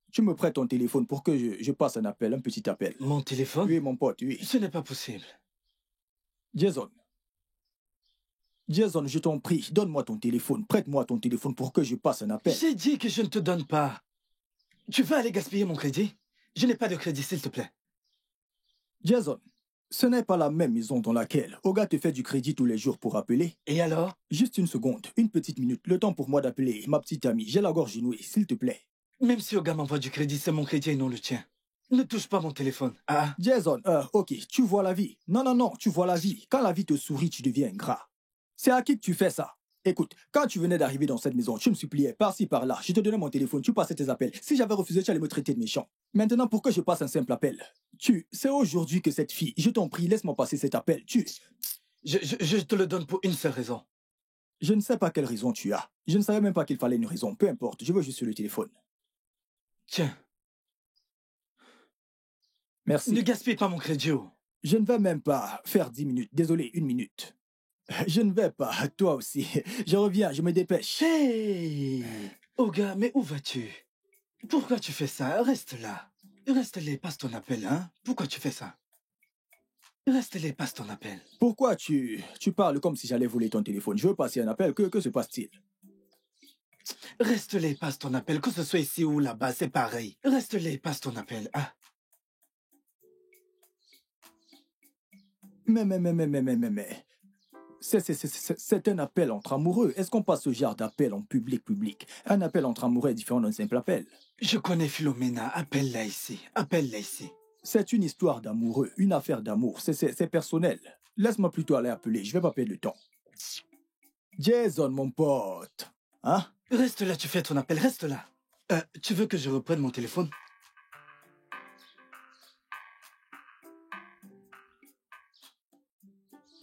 tu me prêtes ton téléphone pour que je passe un appel, un petit appel. Mon téléphone? Oui, mon pote, oui. Ce n'est pas possible. Jason, je t'en prie, donne-moi ton téléphone. Prête-moi ton téléphone pour que je passe un appel. J'ai dit que je ne te donne pas. Tu veux aller gaspiller mon crédit? Je n'ai pas de crédit, s'il te plaît. Jason, ce n'est pas la même maison dans laquelle Oga te fait du crédit tous les jours pour appeler. Et alors? Juste une seconde, une petite minute, le temps pour moi d'appeler ma petite amie. J'ai la gorge nouée, s'il te plaît. Même si Oga m'envoie du crédit, c'est mon crédit et non le tien. Ne touche pas mon téléphone. Ah. Jason, ok, tu vois la vie. Non, tu vois la vie. Quand la vie te sourit, tu deviens ingrat. C'est à qui que tu fais ça? Écoute, quand tu venais d'arriver dans cette maison, tu me suppliais par-ci, par-là. Je te donnais mon téléphone, tu passais tes appels. Si j'avais refusé, tu allais me traiter de méchant. Maintenant, pour que je passe un simple appel? C'est aujourd'hui que cette fille... Je t'en prie, laisse-moi passer cet appel. Je te le donne pour une seule raison. Je ne sais pas quelle raison tu as. Je ne savais même pas qu'il fallait une raison. Peu importe, je veux juste le téléphone. Tiens. Merci. Ne gaspille pas mon crédit. Je ne vais même pas faire 10 minutes. Désolé, 1 minute. Je ne vais pas, toi aussi. Je reviens, je me dépêche. Hey Oga, mais où vas-tu? Pourquoi tu fais ça? Reste là. Reste là, passe ton appel, hein? Pourquoi tu fais ça? Reste là, passe ton appel. Pourquoi tu parles comme si j'allais voler ton téléphone? Je veux passer un appel, que se passe-t-il? Reste là, passe ton appel, que ce soit ici ou là-bas, c'est pareil. Reste là, passe ton appel, hein? Mais... C'est un appel entre amoureux. Est-ce qu'on passe ce genre d'appel en public? Un appel entre amoureux est différent d'un simple appel. Je connais Philomena. Appelle-la ici. Appelle-la ici. C'est une histoire d'amoureux, une affaire d'amour. C'est personnel. Laisse-moi plutôt aller appeler. Je vais pas perdre le temps. Jason, mon pote. Hein? Reste là, tu fais ton appel. Reste là. Tu veux que je reprenne mon téléphone?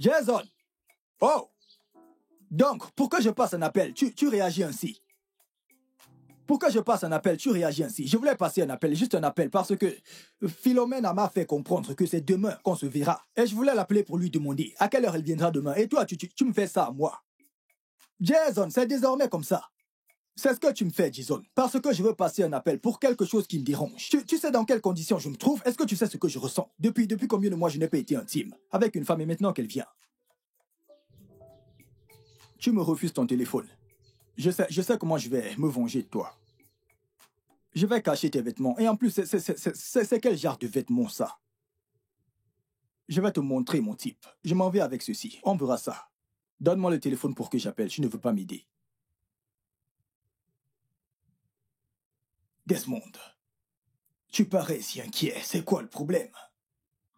Jason! Oh! Donc, pourquoi je passe un appel? Tu réagis ainsi. Pourquoi je passe un appel? Tu réagis ainsi. Je voulais passer un appel, juste un appel, parce que Philomène m'a fait comprendre que c'est demain qu'on se verra. Et je voulais l'appeler pour lui demander à quelle heure elle viendra demain. Et toi, tu me fais ça à moi. Jason, c'est désormais comme ça. C'est ce que tu me fais, Jason. Parce que je veux passer un appel pour quelque chose qui me dérange. Tu sais dans quelles conditions je me trouve? Est-ce que tu sais ce que je ressens? Depuis combien de mois je n'ai pas été intime avec une femme et maintenant qu'elle vient? Tu me refuses ton téléphone. Je sais comment je vais me venger de toi. Je vais cacher tes vêtements. Et en plus, c'est quel genre de vêtements, ça? Je vais te montrer, mon type. Je m'en vais avec ceci. On verra ça. Donne-moi le téléphone pour que j'appelle. Tu ne veux pas m'aider. Desmond, tu parais si inquiet. C'est quoi le problème?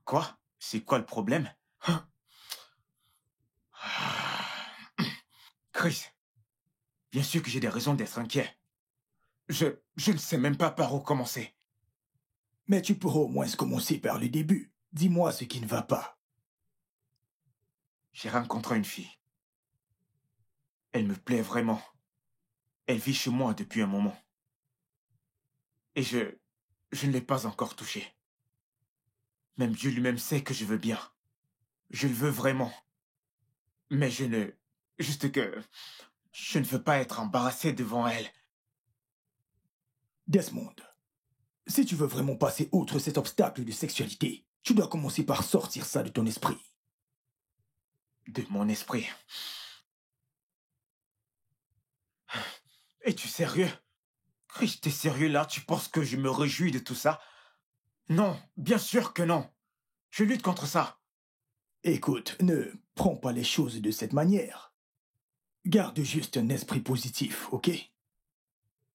Quoi? C'est quoi le problème? Chris, bien sûr que j'ai des raisons d'être inquiet. Je ne sais même pas par où commencer. Mais tu pourras au moins commencer par le début. Dis-moi ce qui ne va pas. J'ai rencontré une fille. Elle me plaît vraiment. Elle vit chez moi depuis un moment. Et je ne l'ai pas encore touchée. Même Dieu lui-même sait que je veux bien. Je le veux vraiment. Mais juste que je ne veux pas être embarrassé devant elle. Desmond, si tu veux vraiment passer outre cet obstacle de sexualité, tu dois commencer par sortir ça de ton esprit. De mon esprit. Es-tu sérieux? Chris, t'es sérieux là? Tu penses que je me réjouis de tout ça? Non, bien sûr que non. Je lutte contre ça. Écoute, ne prends pas les choses de cette manière. Garde juste un esprit positif, ok?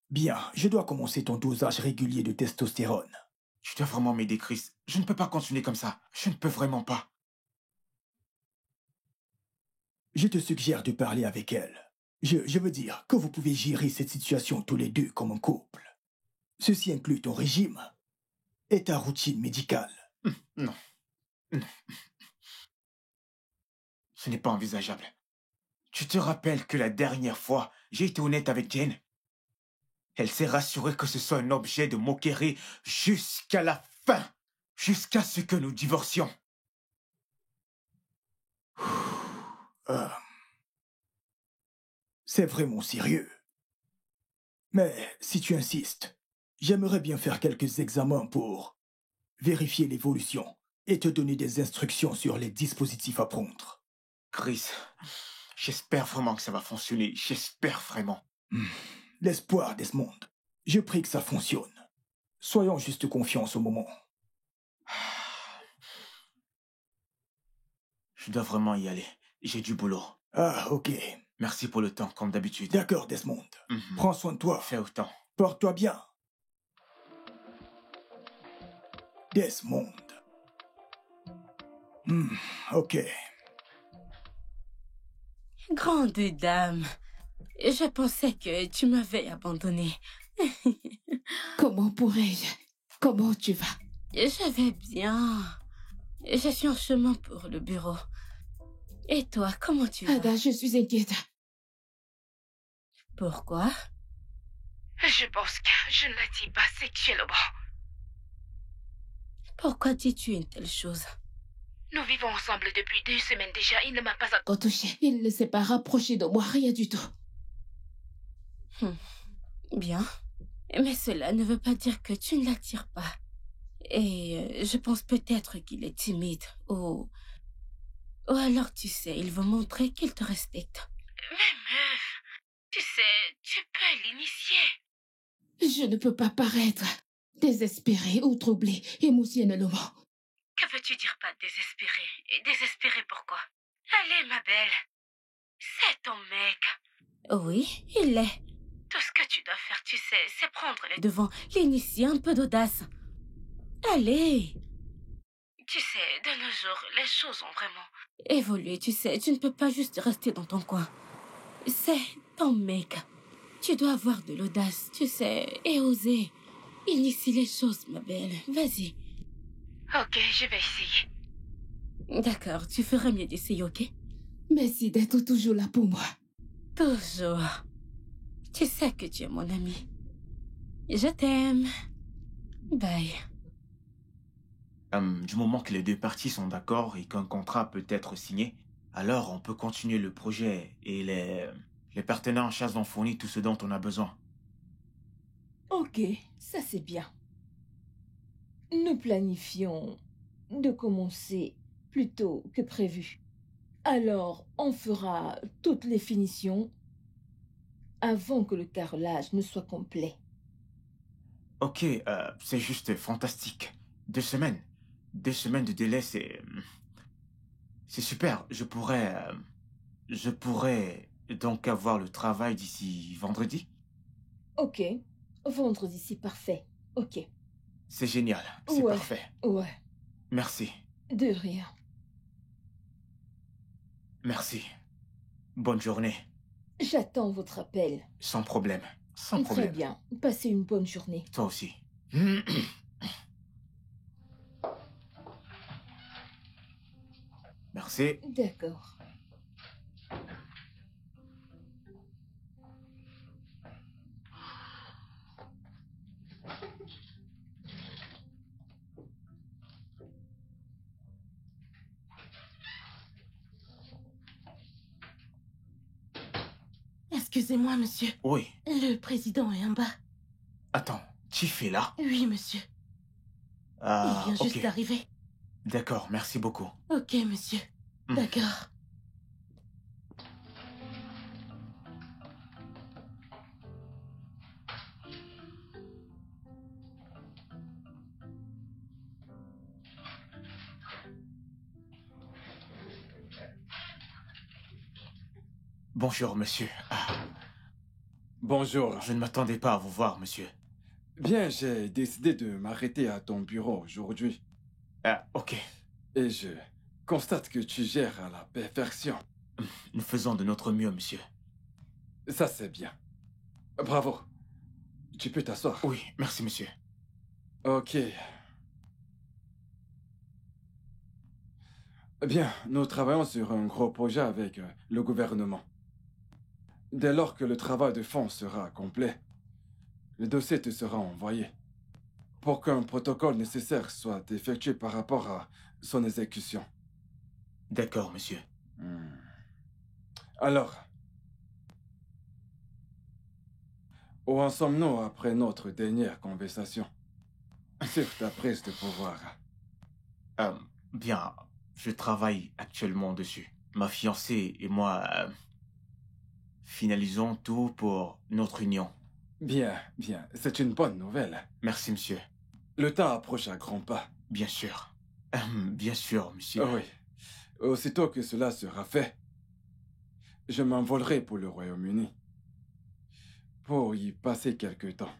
Bien, je dois commencer ton dosage régulier de testostérone. Tu dois vraiment m'aider, Chris. Je ne peux pas continuer comme ça. Je ne peux vraiment pas. Je te suggère de parler avec elle. Je veux dire que vous pouvez gérer cette situation tous les deux comme un couple. Ceci inclut ton régime et ta routine médicale. Non. Non. Ce n'est pas envisageable. Tu te rappelles que la dernière fois, j'ai été honnête avec Jane? Elle s'est rassurée que ce soit un objet de moquerie jusqu'à la fin, jusqu'à ce que nous divorcions. C'est vraiment sérieux. Mais si tu insistes, j'aimerais bien faire quelques examens pour vérifier l'évolution et te donner des instructions sur les dispositifs à prendre. Chris, j'espère vraiment que ça va fonctionner. J'espère vraiment. L'espoir, Desmond. Je prie que ça fonctionne. Soyons juste confiants au moment. Je dois vraiment y aller. J'ai du boulot. Ah, ok. Merci pour le temps, comme d'habitude. D'accord, Desmond. Prends soin de toi. Fais autant. Porte-toi bien. Desmond. Ok. Grande dame, je pensais que tu m'avais abandonné. Comment pourrais-je? Comment tu vas? Je vais bien. Je suis en chemin pour le bureau. Et toi, comment tu vas? Ada, je suis inquiète. Pourquoi? Je pense que je ne la dis pas sexuellement. Pourquoi dis-tu une telle chose? Nous vivons ensemble depuis 2 semaines déjà. Il ne m'a pas encore touché. Il ne s'est pas rapproché de moi, rien du tout. Bien. Mais cela ne veut pas dire que tu ne l'attires pas. Et je pense peut-être qu'il est timide ou alors, tu sais, il veut montrer qu'il te respecte. Mais meuf, tu sais, tu peux l'initier. Je ne peux pas paraître désespérée ou troublée émotionnellement. Que veux-tu dire par désespéré? Et désespéré pourquoi? Allez, ma belle. C'est ton mec. Oui, il l'est. Tout ce que tu dois faire, tu sais, c'est prendre les devant, l'initier un peu d'audace. Allez. Tu sais, de nos jours, les choses ont vraiment évolué, tu sais. Tu ne peux pas juste rester dans ton coin. C'est ton mec. Tu dois avoir de l'audace, tu sais, et oser. Initie les choses, ma belle. Vas-y. Ok, je vais essayer. D'accord, tu ferais mieux d'essayer, ok? Merci d'être toujours là pour moi. Toujours. Tu sais que tu es mon ami. Je t'aime. Bye. Du moment que les deux parties sont d'accord et qu'un contrat peut être signé, alors on peut continuer le projet et les partenaires en chasse vont fournir tout ce dont on a besoin. Ok, ça c'est bien. Nous planifions de commencer plus tôt que prévu. Alors, on fera toutes les finitions avant que le carrelage ne soit complet. Ok, c'est juste fantastique. 2 semaines. 2 semaines de délai, c'est super. Je pourrais donc avoir le travail d'ici vendredi? Ok. Vendredi, c'est parfait. Ok. C'est génial. C'est Ouais. parfait. Ouais. Merci. De rien. Merci. Bonne journée. J'attends votre appel. Sans problème. Sans Très problème. bien. Passez une bonne journée. Toi aussi. Merci. D'accord. Excusez-moi, monsieur. Oui. Le président est en bas. Attends, Chief est là? Oui, monsieur. Ah, Il vient juste ok. d'arriver. D'accord, merci beaucoup. Ok, monsieur. D'accord. Bonjour, monsieur. Bonjour. Je ne m'attendais pas à vous voir, monsieur. Bien, j'ai décidé de m'arrêter à ton bureau aujourd'hui. Ah, ok. Et je constate que tu gères à la perfection. Nous faisons de notre mieux, monsieur. Ça, c'est bien. Bravo. Tu peux t'asseoir. Oui, merci, monsieur. Ok. Bien, nous travaillons sur un gros projet avec le gouvernement. Dès lors que le travail de fond sera complet, le dossier te sera envoyé pour qu'un protocole nécessaire soit effectué par rapport à son exécution. D'accord, monsieur. Alors, où en sommes-nous après notre dernière conversation sur ta prise de pouvoir? Bien, je travaille actuellement dessus. Ma fiancée et moi finalisons tout pour notre union. Bien, bien. C'est une bonne nouvelle. Merci, monsieur. Le temps approche à grands pas. Bien sûr. Bien sûr, monsieur. Oui. Aussitôt que cela sera fait, je m'envolerai pour le Royaume-Uni. Pour y passer quelque temps.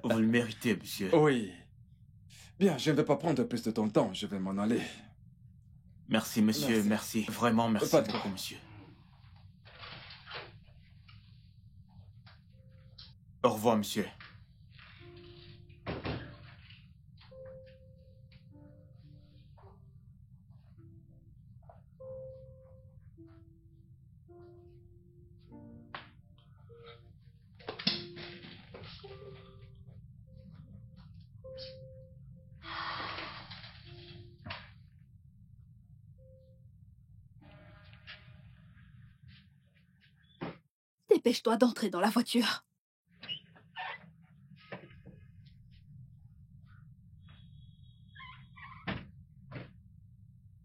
Vous le méritez, monsieur. Oui. Bien, je ne vais pas prendre plus de ton temps. Je vais m'en aller. Merci, monsieur. Merci. Vraiment, merci Pas de beaucoup, quoi. monsieur. Au revoir, monsieur. Dépêche-toi d'entrer dans la voiture.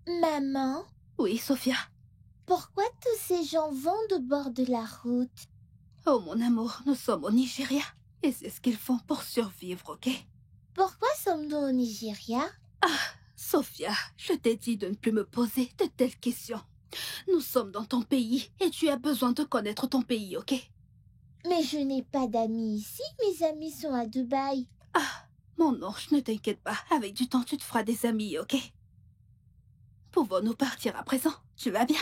Maman? Oui, Sophia. Pourquoi tous ces gens vont au bord de la route? Oh, mon amour, nous sommes au Nigeria. Et c'est ce qu'ils font pour survivre, ok? Pourquoi sommes-nous au Nigeria? Sophia, je t'ai dit de ne plus me poser de telles questions. Nous sommes dans ton pays et tu as besoin de connaître ton pays, ok? Mais je n'ai pas d'amis ici, mes amis sont à Dubaï. Mon ange, ne t'inquiète pas. Avec du temps, tu te feras des amis, ok? Pouvons-nous partir à présent? Tu vas bien?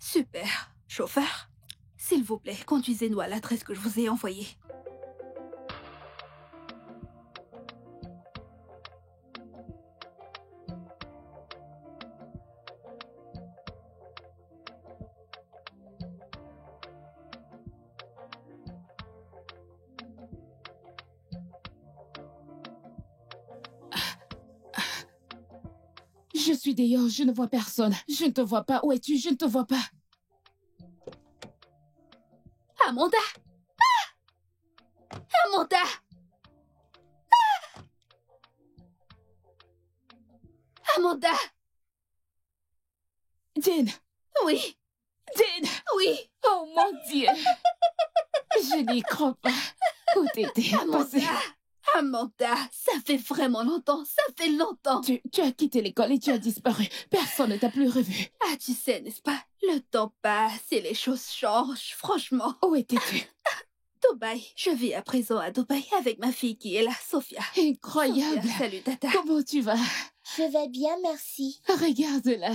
Super. Chauffeur, s'il vous plaît, conduisez-nous à l'adresse que je vous ai envoyée. Je suis dehors, je ne vois personne. Je ne te vois pas. Où es-tu? Je ne te vois pas. Amanda! Amanda! Amanda! Jane. Oui. Jane. Oui. Oh mon Dieu. Je n'y crois pas. Où t'étais passé? Amanda, ça fait vraiment longtemps, ça fait longtemps. Tu as quitté l'école et tu as disparu. Personne ne t'a plus revu. Ah, tu sais, n'est-ce pas? Le temps passe et les choses changent, franchement. Où étais-tu? Dubaï. Je vis à présent à Dubaï avec ma fille qui est là, Sophia. Incroyable. Sophia, salut, Tata. Comment tu vas? Je vais bien, merci. Regarde-la.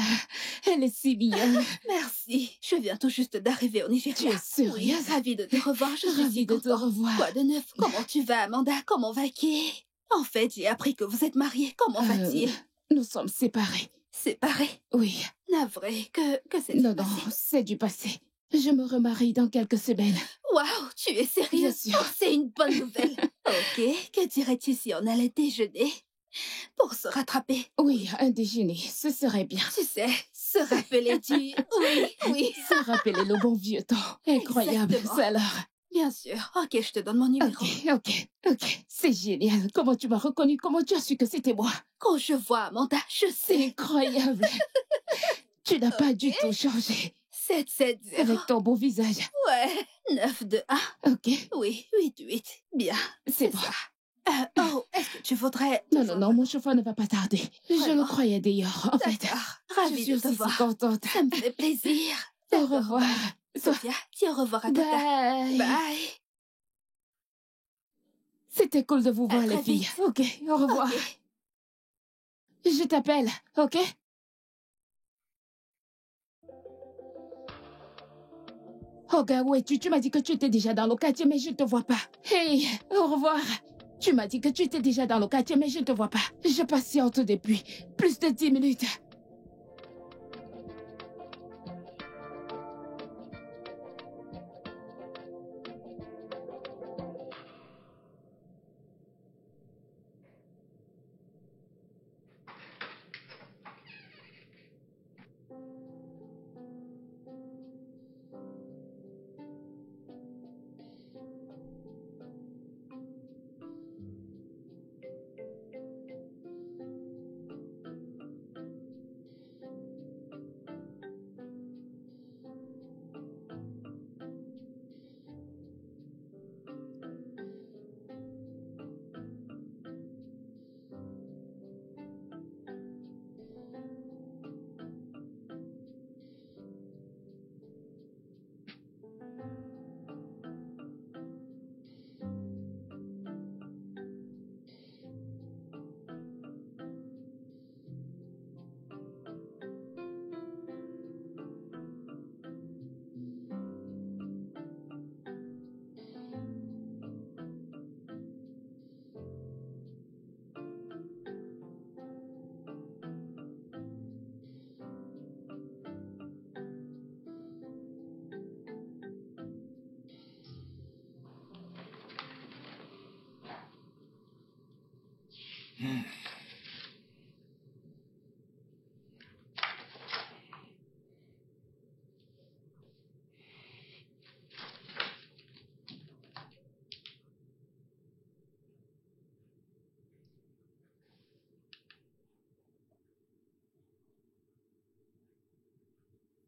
Elle est si mignonne. Merci. Je viens tout juste d'arriver au Nigeria. Tu es sérieuse? Oui, ravie de te revoir. Je suis Ravie de te revoir. Quoi de neuf? Comment tu vas, Amanda? Comment va Kay? En fait, j'ai appris que vous êtes mariés. Comment va-t-il? Nous sommes séparés. Séparés? Oui. Navré. Que c'est Non, c'est du passé. Je me remarie dans quelques semaines. Waouh, tu es sérieuse? Bien sûr. Oh, c'est une bonne nouvelle. Ok, que dirais-tu si on allait déjeuner? Pour se rattraper. Oui, un déjeuner, ce serait bien. Tu sais, se rappeler du... Oui. Se rappeler le bon vieux temps. Incroyable, Exactement. ça alors. Bien sûr. Ok, je te donne mon numéro. Ok. C'est génial. Comment tu m'as reconnu? Comment tu as su que c'était moi? Quand je vois Amanda, je sais. C'est incroyable. Tu n'as pas du tout changé. 770. Avec ton beau visage. Ouais. 921. Ok. Oui, 88. Bien. C'est bon. Ça. Est-ce que tu voudrais... Non, mon chauffeur ne va pas tarder. Je le croyais d'ailleurs, en fait. Ravie je suis de te aussi voir. si contente. Ça me fait plaisir. Au revoir. Sophia, dis au revoir à Tata. Bye. Bye. C'était cool de vous voir, les filles. Ok, au revoir. Okay. Je t'appelle, ok? Oh, gars, où es-tu? Tu m'as dit que tu étais déjà dans le quartier, mais je ne te vois pas. Hey, au revoir. Tu m'as dit que tu étais déjà dans le quartier, mais je ne te vois pas. Je patiente depuis plus de 10 minutes.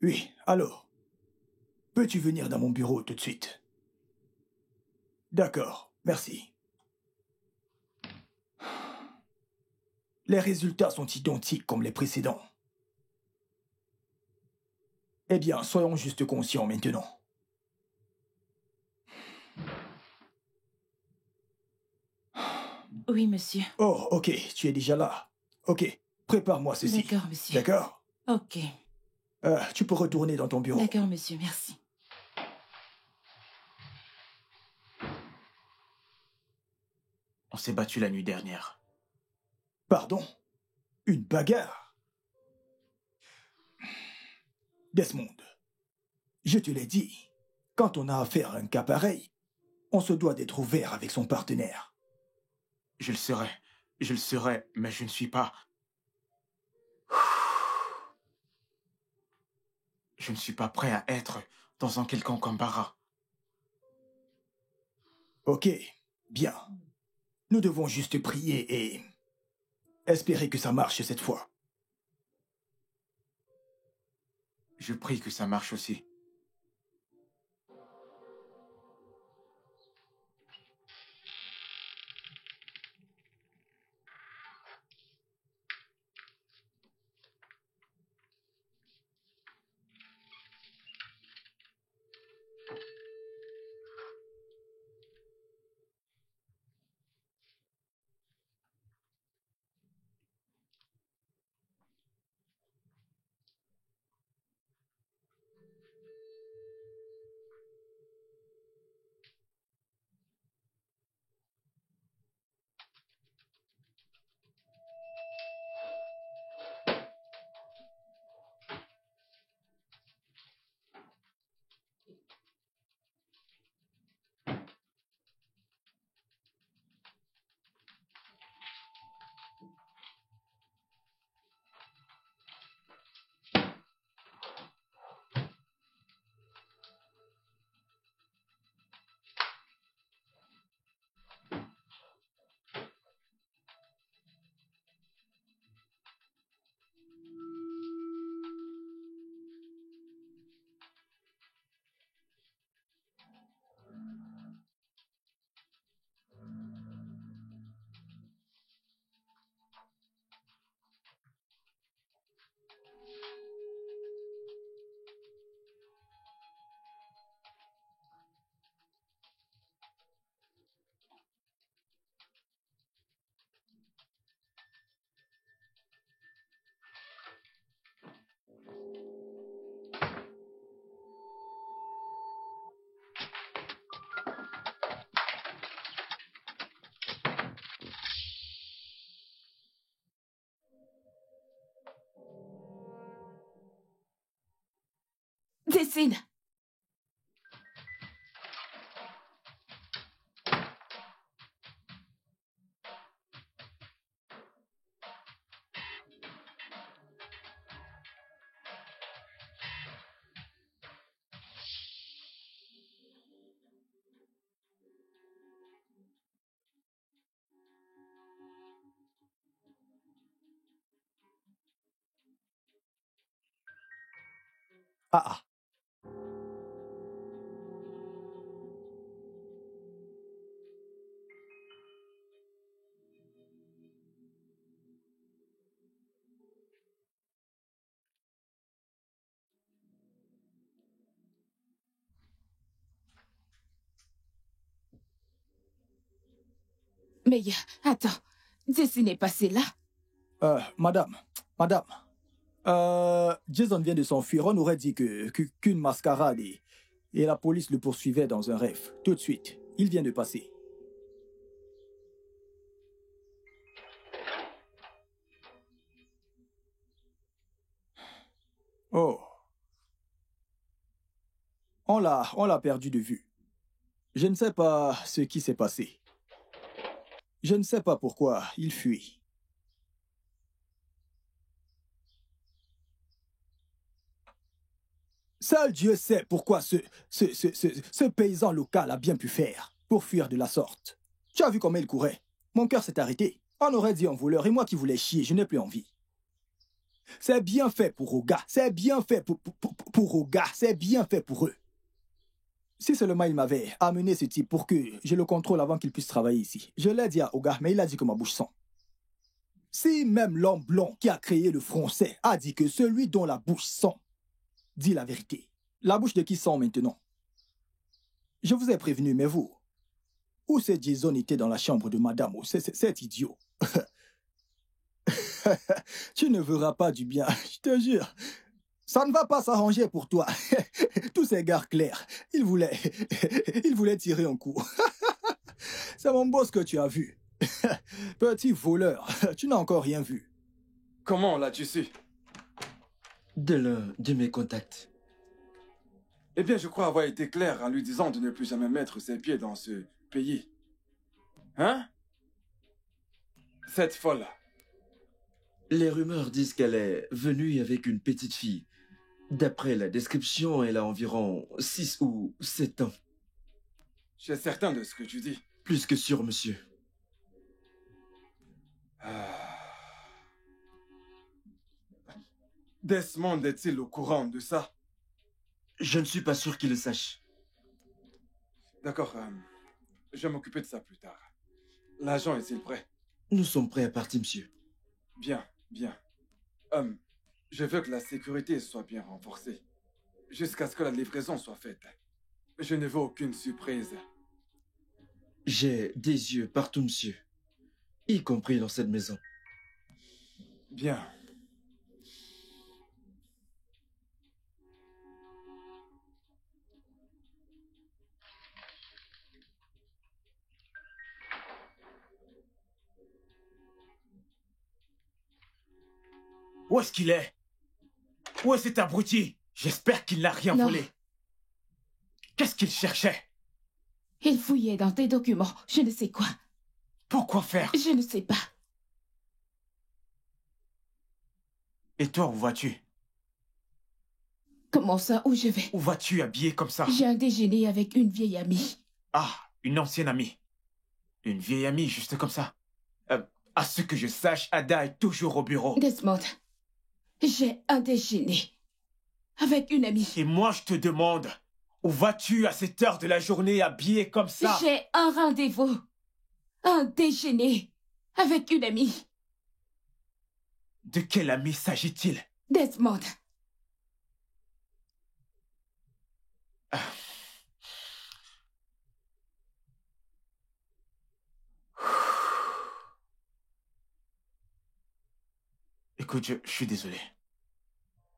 Oui, alors. Peux-tu venir dans mon bureau tout de suite? D'accord, merci. Les résultats sont identiques comme les précédents. Eh bien, soyons juste conscients maintenant. Oui, monsieur. Oh, ok, tu es déjà là. Ok, prépare-moi ceci. D'accord, monsieur. D'accord? Ok. Tu peux retourner dans ton bureau. D'accord, monsieur, merci. On s'est battu la nuit dernière. Pardon? Une bagarre? Desmond, je te l'ai dit, quand on a affaire à un cas pareil, on se doit d'être ouvert avec son partenaire. Je le serai, mais je ne suis pas... Je ne suis pas prêt à être dans un quelconque embarras. Ok, bien. Nous devons juste prier et espérer que ça marche cette fois. Je prie que ça marche aussi. Dessine. Ah ah. Mais attends, Dessine est passé là. Madame. Jason vient de s'enfuir. On aurait dit qu'une mascarade et la police le poursuivait dans un rêve. Tout de suite, il vient de passer. Oh. On l'a perdu de vue. Je ne sais pas ce qui s'est passé. Je ne sais pas pourquoi il fuit. Seul Dieu sait pourquoi ce paysan local a bien pu faire pour fuir de la sorte. Tu as vu comment il courait? Mon cœur s'est arrêté. On aurait dit un voleur et moi qui voulais chier, je n'ai plus envie. C'est bien fait pour Oga. C'est bien fait pour Oga. C'est bien fait pour eux. Si seulement il m'avait amené ce type pour que je le contrôle avant qu'il puisse travailler ici. Je l'ai dit à Oga, mais il a dit que ma bouche sent. Si même l'homme blond qui a créé le français a dit que celui dont la bouche sent dit la vérité, la bouche de qui sent maintenant? Je vous ai prévenu, mais vous, où ce Jason était dans la chambre de madame, c'est idiot. Tu ne verras pas du bien, je te jure. Ça ne va pas s'arranger pour toi. Tous ces gars clairs, ils voulaient tirer un coup. C'est mon boss que tu as vu. Petit voleur, tu n'as encore rien vu. Comment l'as-tu su? De l'un de mes contacts. Eh bien, je crois avoir été clair en lui disant de ne plus jamais mettre ses pieds dans ce pays. Hein? Cette folle-là. Les rumeurs disent qu'elle est venue avec une petite fille. D'après la description, elle a environ 6 ou 7 ans. Je suis certain de ce que tu dis. Plus que sûr, monsieur. Desmond est-il au courant de ça? Je ne suis pas sûr qu'il le sache. D'accord, je vais m'occuper de ça plus tard. L'agent est-il prêt? Nous sommes prêts à partir, monsieur. Bien, bien. Je veux que la sécurité soit bien renforcée, jusqu'à ce que la livraison soit faite. Je ne veux aucune surprise. J'ai des yeux partout, monsieur. Y compris dans cette maison. Bien. Où est-ce qu'il est? Où est cet abruti? J'espère qu'il n'a rien volé. Qu'est-ce qu'il cherchait? Il fouillait dans tes documents, je ne sais quoi. Pourquoi faire? Je ne sais pas. Et toi, où vas-tu? Comment ça, où je vais? Où vas-tu habillé comme ça? J'ai un déjeuner avec une vieille amie. Ah, une ancienne amie. Une vieille amie, juste comme ça. À ce que je sache, Ada est toujours au bureau. Desmond, j'ai un déjeuner avec une amie. Et moi, je te demande, où vas-tu à cette heure de la journée habillé comme ça? J'ai un rendez-vous. Un déjeuner avec une amie. De quelle amie s'agit-il? Desmond. Écoute, je suis désolé.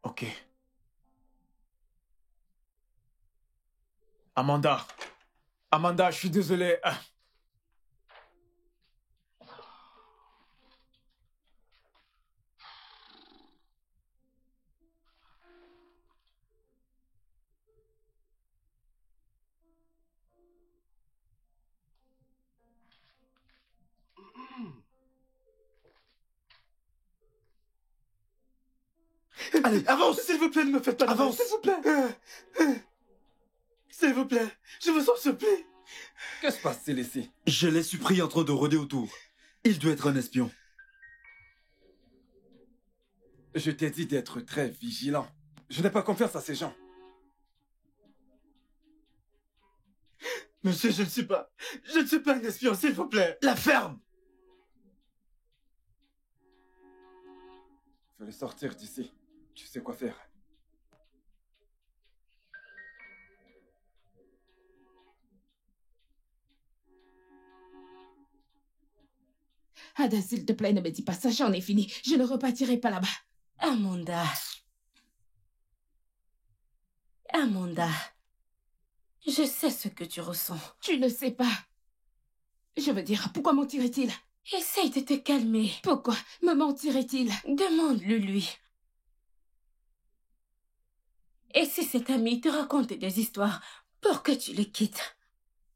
Ok. Amanda. Amanda, je suis désolé. Allez, avance! S'il vous plaît, ne me faites pas de mal, Avance. s'il vous plaît! S'il vous plaît, je vous en supplie! Que se passe-t-il ici? Je l'ai surpris en train de rôder autour. Il doit être un espion. Je t'ai dit d'être très vigilant. Je n'ai pas confiance à ces gens. Monsieur, je ne suis pas un espion, s'il vous plaît! La ferme! Fais-le sortir d'ici. Tu sais quoi faire. Ada, s'il te plaît, ne me dis pas ça, j'en ai fini. Je ne repartirai pas là-bas. Amanda. Amanda. Je sais ce que tu ressens. Tu ne sais pas. Je veux dire, pourquoi mentirait-il? Essaye de te calmer. Pourquoi me mentirait-il? Demande-le lui. Et si cette amie te raconte des histoires pour que tu le quittes?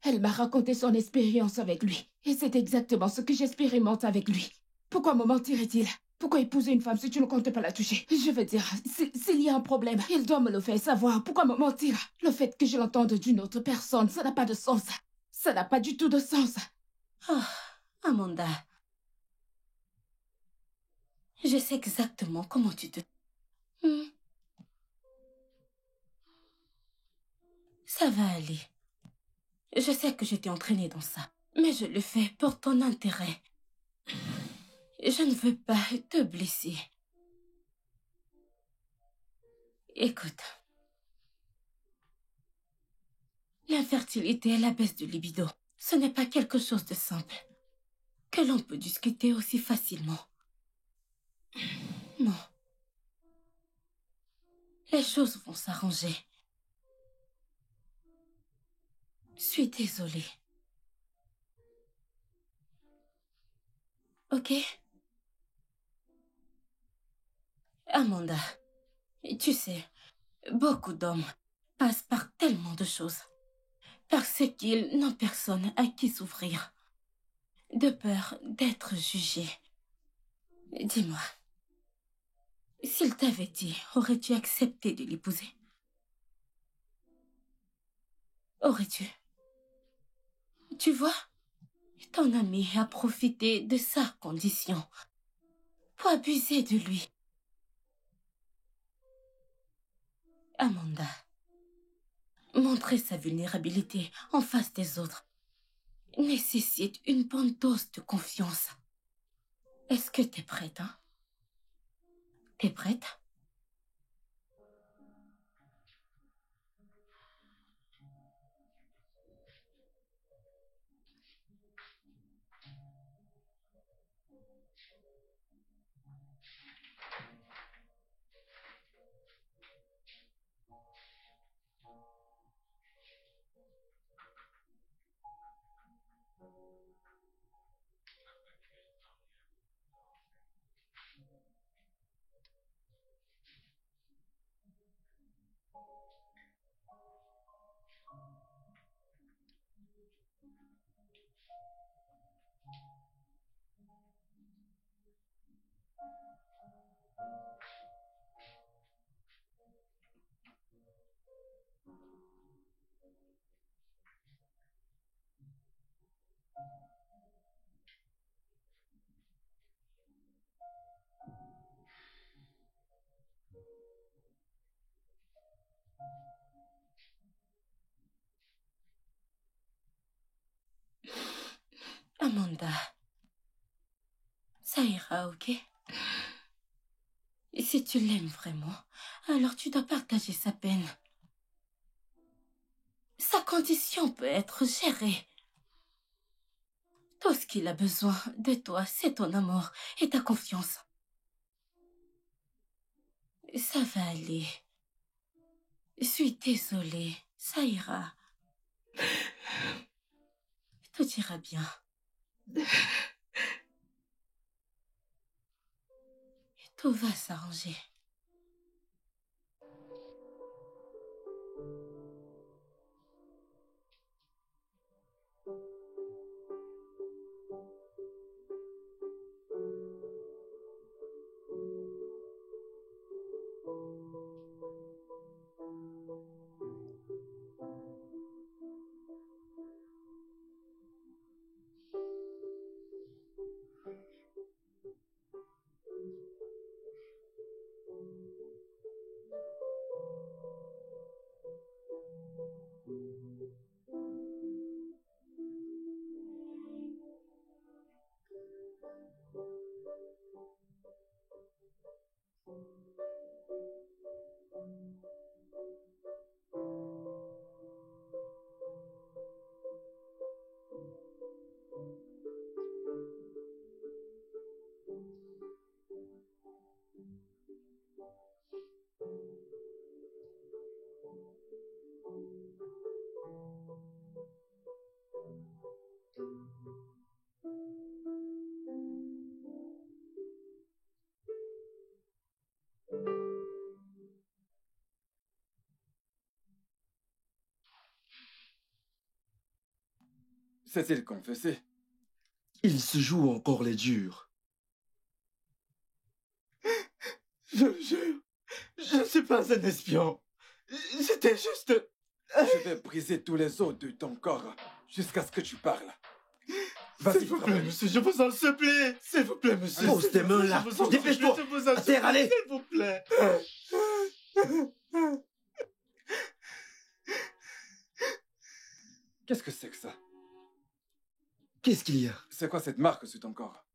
Elle m'a raconté son expérience avec lui. Et c'est exactement ce que j'expérimente avec lui. Pourquoi me mentirait-il? Pourquoi épouser une femme si tu ne comptes pas la toucher? Je veux dire, s'il y a un problème, il doit me le faire savoir. Pourquoi me mentir? Le fait que je l'entende d'une autre personne, ça n'a pas de sens. Ça n'a pas du tout de sens. Oh, Amanda. Je sais exactement comment tu te... Ça va aller. Je sais que je t'ai entraîné dans ça, mais je le fais pour ton intérêt. Je ne veux pas te blesser. Écoute. L'infertilité et la baisse de libido, ce n'est pas quelque chose de simple, que l'on peut discuter aussi facilement. Non. Les choses vont s'arranger. Je suis désolée. Ok? Amanda, tu sais, beaucoup d'hommes passent par tellement de choses. Parce qu'ils n'ont personne à qui s'ouvrir. De peur d'être jugés. Dis-moi, s'il t'avait dit, aurais-tu accepté de l'épouser? Aurais-tu? Tu vois, ton ami a profité de sa condition pour abuser de lui. Amanda, montrer sa vulnérabilité en face des autres nécessite une bonne dose de confiance. Est-ce que t'es prête, hein? T'es prête? Amanda, ça ira, ok? Et si tu l'aimes vraiment, alors tu dois partager sa peine. Sa condition peut être gérée. Tout ce qu'il a besoin de toi, c'est ton amour et ta confiance. Ça va aller. Je suis désolée, ça ira. Tout ira bien. Tout va s'arranger. S'est-il confessé? Il se joue encore les durs. Je le jure, je ne suis pas un espion. C'était juste... Je vais briser tous les os de ton corps jusqu'à ce que tu parles. Vas-y, s'il vous plaît, monsieur, je vous en supplie. S'il vous plaît, monsieur. Pose tes mains là. Dépêche-toi. À terre, allez. S'il vous plaît. Qu'est-ce que c'est que ça? Qu'est-ce qu'il y a? C'est quoi cette marque sur ton corps?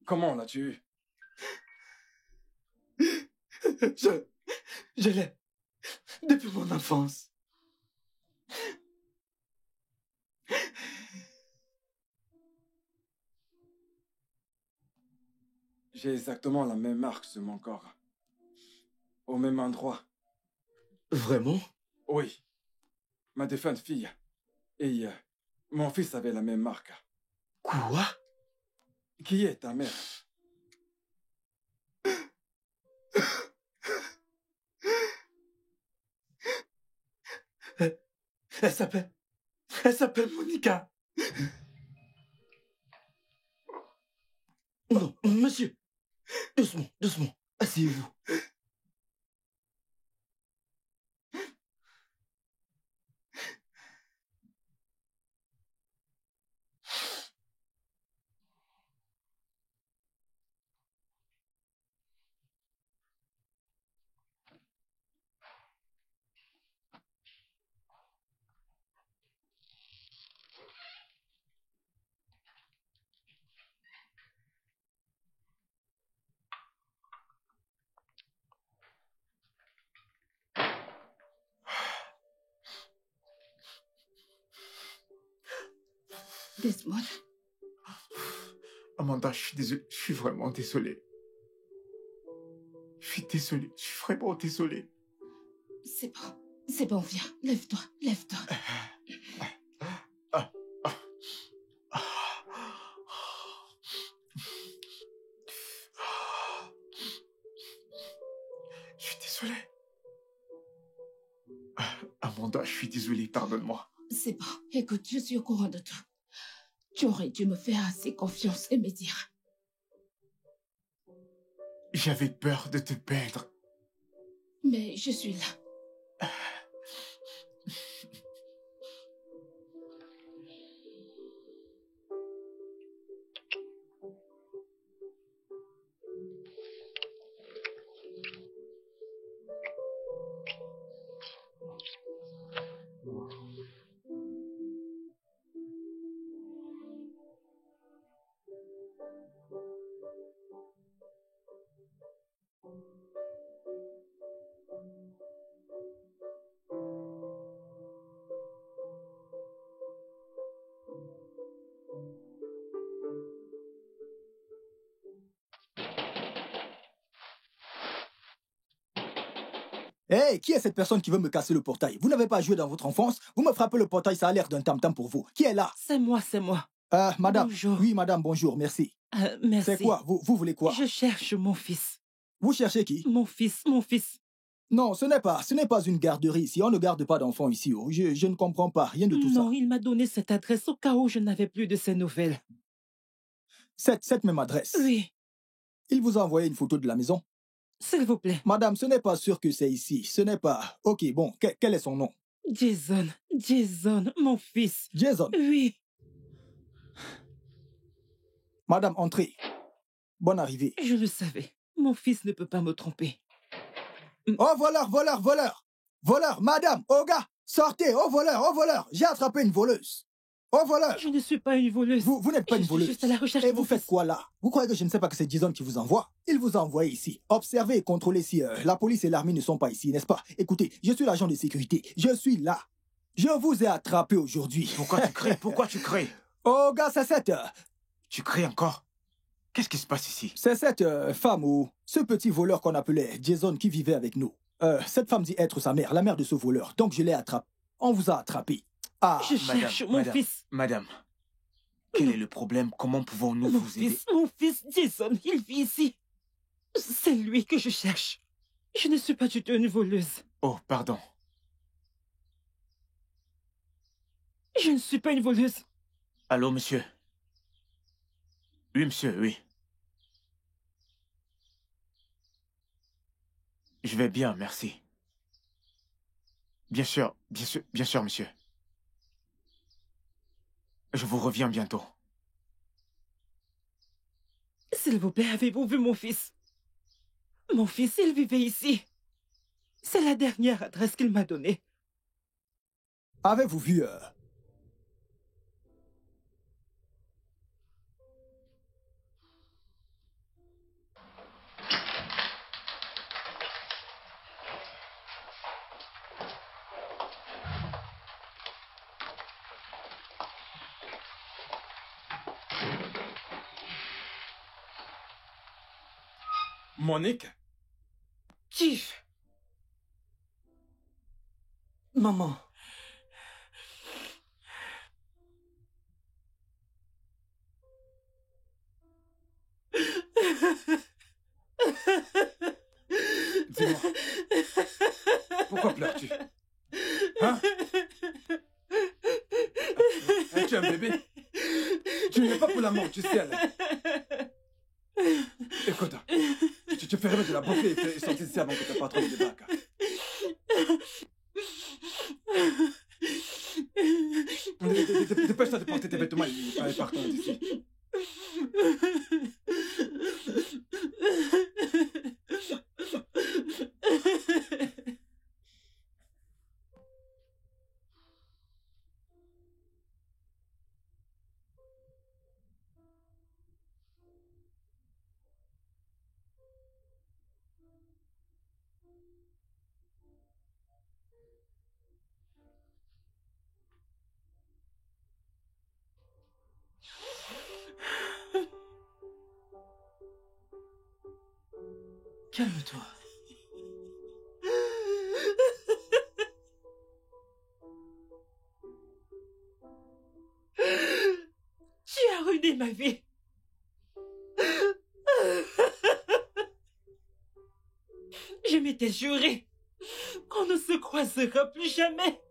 Comment l'as-tu eue? Je l'ai depuis mon enfance. J'ai exactement la même marque sur mon corps. Au même endroit. Vraiment? Oui. Ma défunte fille. Et mon fils avait la même marque. Quoi? Qui est ta mère? Elle s'appelle Monica. Non, monsieur. Doucement, doucement. Asseyez-vous. Desmond. Amanda, je suis désolé. Je suis vraiment désolé. Je suis désolé. Je suis vraiment désolé. C'est bon, viens. Lève-toi, lève-toi. Je suis désolé. Amanda, je suis désolé, pardonne-moi. C'est bon. Écoute, je suis au courant de tout. Tu aurais dû me faire assez confiance et me dire. J'avais peur de te perdre. Mais je suis là. Hé, qui est cette personne qui veut me casser le portail? Vous n'avez pas joué dans votre enfance? Vous me frappez le portail, ça a l'air d'un tam-tam pour vous. Qui est là? C'est moi, c'est moi. Madame. Bonjour. Oui, madame, bonjour, merci. Merci. C'est quoi? Vous voulez quoi? Je cherche mon fils. Vous cherchez qui? Mon fils, mon fils. Non, ce n'est pas une garderie ici. On ne garde pas d'enfants ici. Oh. Je ne comprends pas, rien de tout ça. Non, il m'a donné cette adresse au cas où je n'avais plus de ses nouvelles. Cette même adresse? Oui. Il vous a envoyé une photo de la maison? S'il vous plaît. Madame, ce n'est pas sûr que c'est ici. Ce n'est pas... Ok, bon, quel est son nom? Jason, mon fils. Jason? Oui. Madame, entrez. Bonne arrivée. Je le savais. Mon fils ne peut pas me tromper. Oh, voleur, madame, oh gars, sortez, oh voleur, j'ai attrapé une voleuse. Oh voleur. Je ne suis pas une voleuse. Vous n'êtes pas une voleuse. Je suis juste à la recherche Et de vous mon faites fils. quoi là? Vous croyez que je ne sais pas que c'est Jason qui vous envoie? Il vous a envoyé ici. Observez et contrôlez si la police et l'armée ne sont pas ici, n'est-ce pas? Écoutez, je suis l'agent de sécurité. Je suis là. Je vous ai attrapé aujourd'hui. Pourquoi tu cries? Oh gars, c'est cette... Tu cries encore? Qu'est-ce qui se passe ici? C'est cette femme ou ce petit voleur qu'on appelait Jason qui vivait avec nous. Cette femme dit être sa mère, la mère de ce voleur. Donc je l'ai attrapé. On vous a attrapé. Ah, Je cherche mon fils. Madame, quel est le problème? Comment pouvons-nous vous aider? Mon fils, Jason, il vit ici. C'est lui que je cherche. Je ne suis pas du tout une voleuse. Oh, pardon. Je ne suis pas une voleuse. Allô, monsieur? Oui, monsieur, oui. Je vais bien, merci. Bien sûr, monsieur. Je vous reviens bientôt. S'il vous plaît, avez-vous vu mon fils? Mon fils, il vivait ici. C'est la dernière adresse qu'il m'a donnée. Avez-vous vu Monique? Chief. Maman. Dis-moi. Pourquoi pleures-tu? Hein? Tu es un bébé? Tu n'es pas pour l'amour du ciel. Écoute, tu fais rêver de la beauté et sortir d'ici avant que ta patronne ne débarque. Dépêche-toi de porter tes vêtements et partons d'ici. Calme-toi. Tu as ruiné ma vie. Je m'étais juré qu'on ne se croisera plus jamais.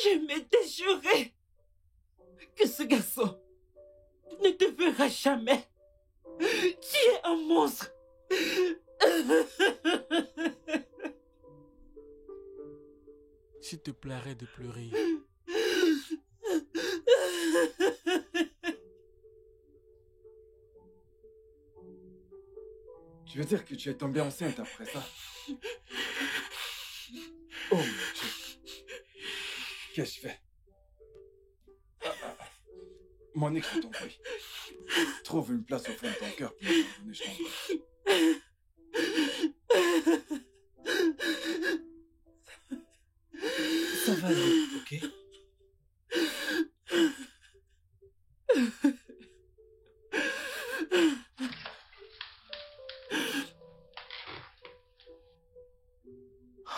Je m'étais juré que ce garçon ne te verra jamais. Tu es un monstre. S'il te plairait de pleurer. Tu veux dire que tu es tombée enceinte après ça? Oh mon Dieu. Qu'est-ce que je fais? Monique, je t'en prie. Trouve une place au fond de ton cœur pour me pardonner, je t'en prie. Ça va aller, ok?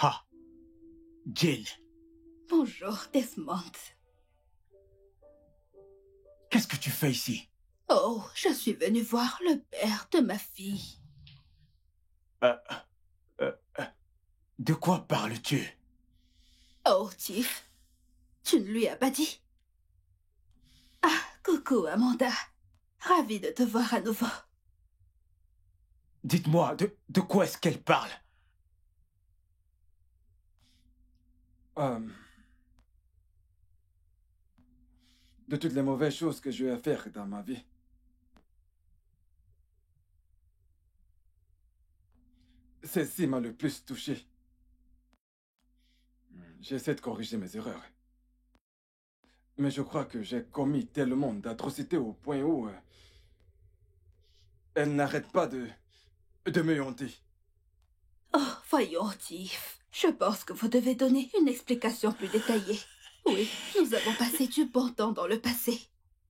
Ha! Jane, Bonjour, Desmond. qu'est-ce que tu fais ici? Oh, je suis venue voir le père de ma fille. De quoi parles-tu? Oh, Tiff, tu ne lui as pas dit? Ah, coucou, Amanda. Ravie de te voir à nouveau. Dites-moi, de quoi est-ce qu'elle parle? De toutes les mauvaises choses que j'ai eu à faire dans ma vie. Celle-ci m'a le plus touché. J'essaie de corriger mes erreurs. Mais je crois que j'ai commis tellement d'atrocités au point où elle n'arrête pas de me hanter. Oh, voyons, Tiff. Je pense que vous devez donner une explication plus détaillée. Oui, nous avons passé du bon temps dans le passé.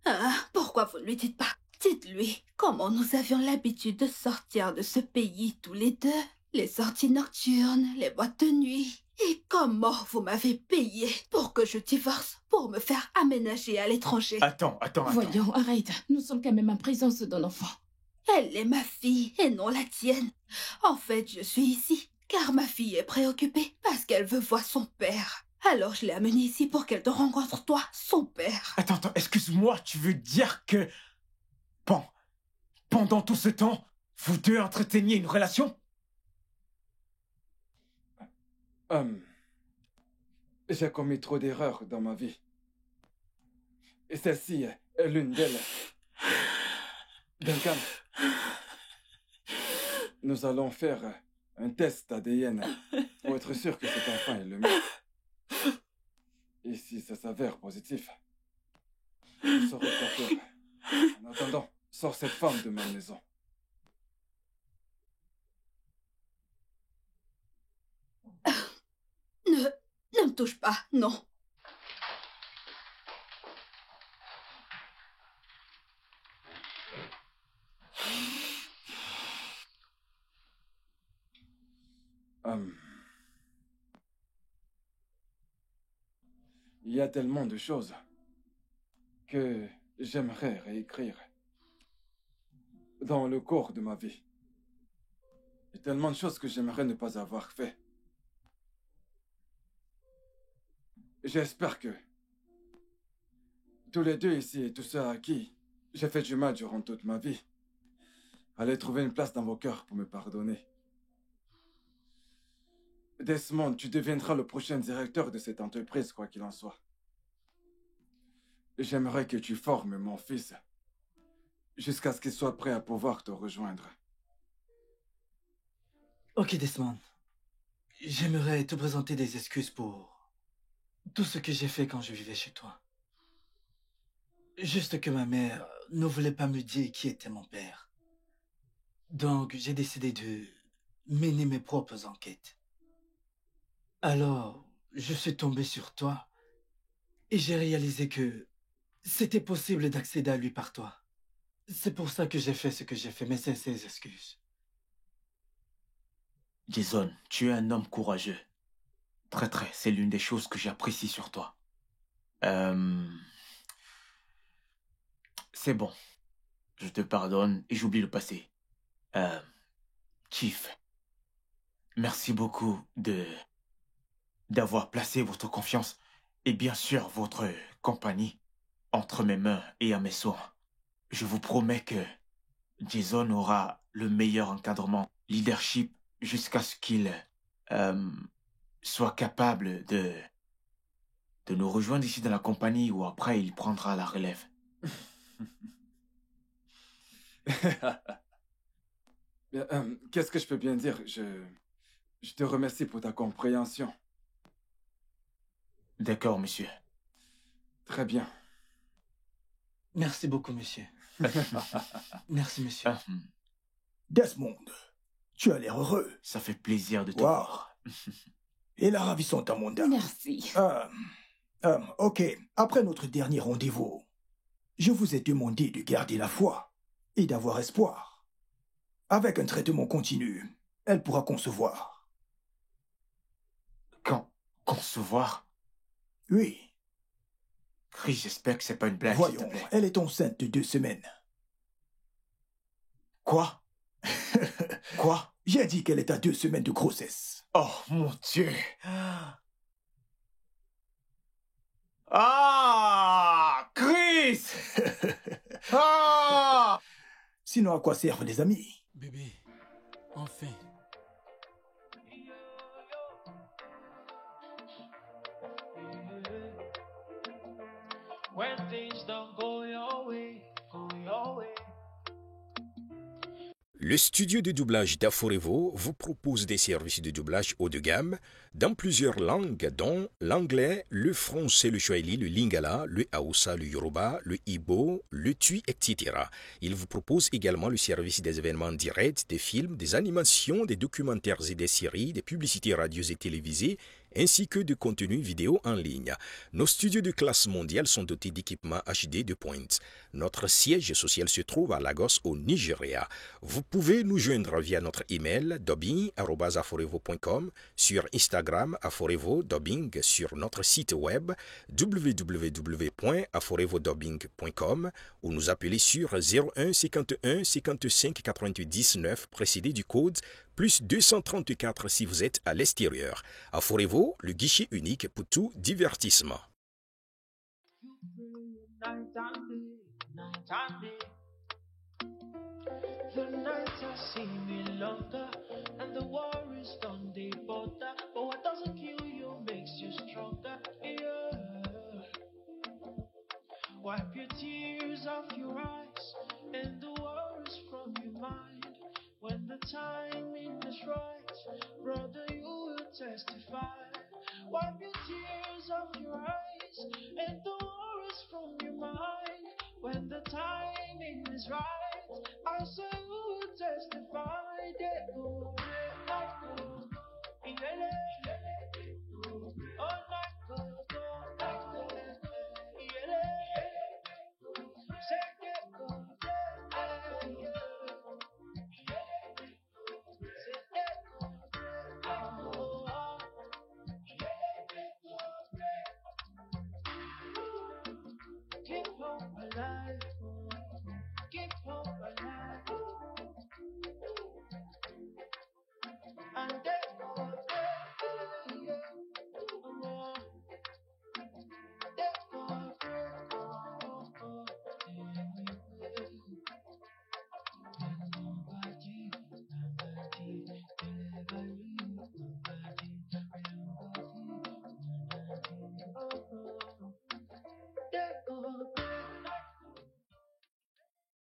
Ah, pourquoi vous ne lui dites pas? Dites-lui comment nous avions l'habitude de sortir de ce pays tous les deux. Les sorties nocturnes, les boîtes de nuit. Et comment vous m'avez payé pour que je divorce, pour me faire aménager à l'étranger. Attends. Voyons, arrête. Nous sommes quand même en présence d'un enfant. Elle est ma fille et non la tienne. En fait, je suis ici car ma fille est préoccupée parce qu'elle veut voir son père. Alors je l'ai amenée ici pour qu'elle te rencontre, toi, son père. Attends, excuse-moi, tu veux dire que... Bon, pendant tout ce temps, vous deux entreteniez une relation? J'ai commis trop d'erreurs dans ma vie. Et celle-ci est l'une d'elles. Duncan, nous allons faire un test ADN pour être sûr que cet enfant est le mien. Et si ça s'avère positif, je saurai quoi faire. En attendant, sors cette femme de ma maison. Ne me touche pas, non. Il y a tellement de choses que j'aimerais réécrire dans le cours de ma vie. Il y a tellement de choses que j'aimerais ne pas avoir fait. J'espère que tous les deux ici et tous ceux à qui j'ai fait du mal durant toute ma vie allaient trouver une place dans vos cœurs pour me pardonner. Desmond, tu deviendras le prochain directeur de cette entreprise, quoi qu'il en soit. J'aimerais que tu formes mon fils jusqu'à ce qu'il soit prêt à pouvoir te rejoindre. Ok, Desmond. J'aimerais te présenter des excuses pour tout ce que j'ai fait quand je vivais chez toi. Juste que ma mère ne voulait pas me dire qui était mon père. Donc, j'ai décidé de mener mes propres enquêtes. Alors, je suis tombé sur toi Et j'ai réalisé que c'était possible d'accéder à lui par toi. C'est pour ça que j'ai fait ce que j'ai fait, mes sincères excuses. Jason, tu es un homme courageux. Très, c'est l'une des choses que j'apprécie sur toi. C'est bon. Je te pardonne et j'oublie le passé. Chief, merci beaucoup d'avoir placé votre confiance et bien sûr votre compagnie entre mes mains et à mes soins. Je vous promets que Jason aura le meilleur encadrement, leadership, jusqu'à ce qu'il soit capable de nous rejoindre ici dans la compagnie ou après il prendra la relève. Qu'est-ce que je peux bien dire? Je te remercie pour ta compréhension. D'accord, monsieur. Très bien. Merci beaucoup, monsieur. Merci, monsieur. Desmond, tu as l'air heureux. Ça fait plaisir de te Wow. voir. Et la ravissante Amanda. Merci. Ok, après notre dernier rendez-vous, je vous ai demandé de garder la foi et d'avoir espoir. Avec un traitement continu, elle pourra concevoir. Concevoir? Oui. Chris, j'espère que c'est pas une blague. Voyons, elle est enceinte de 2 semaines. Quoi? Quoi? J'ai dit qu'elle est à 2 semaines de grossesse. Oh, mon Dieu. Ah, Chris. Ah. Sinon, à quoi servent les amis? Bébé, enfin. When things don't go your way, go your way. Le studio de doublage d'Aforevo vous propose des services de doublage haut de gamme dans plusieurs langues, dont l'anglais, le français, le swahili, le lingala, le hausa, le yoruba, le igbo, le tui, etc. Il vous propose également le service des événements directs, des films, des animations, des documentaires et des séries, des publicités radio et télévisées, ainsi que de contenus vidéo en ligne. Nos studios de classe mondiale sont dotés d'équipements HD de pointe. Notre siège social se trouve à Lagos, au Nigeria. Vous pouvez nous joindre via notre email dubbing@aforevo.com, sur Instagram Aforevo Dubbing, sur notre site web www.aforevodubbing.com ou nous appeler sur 01 51 55 88 19 précédé du code plus 234 si vous êtes à l'extérieur. Aforevo, le guichet unique pour tout divertissement. The nights are seeming longer, and the war is on the border. But what doesn't kill you makes you stronger. Yeah. Wipe your tears off your eyes, and the worries from your mind. When the timing is right, brother, you will testify. Wipe your tears off your eyes, and the worries from your mind. When the timing is right, I say you will testify. That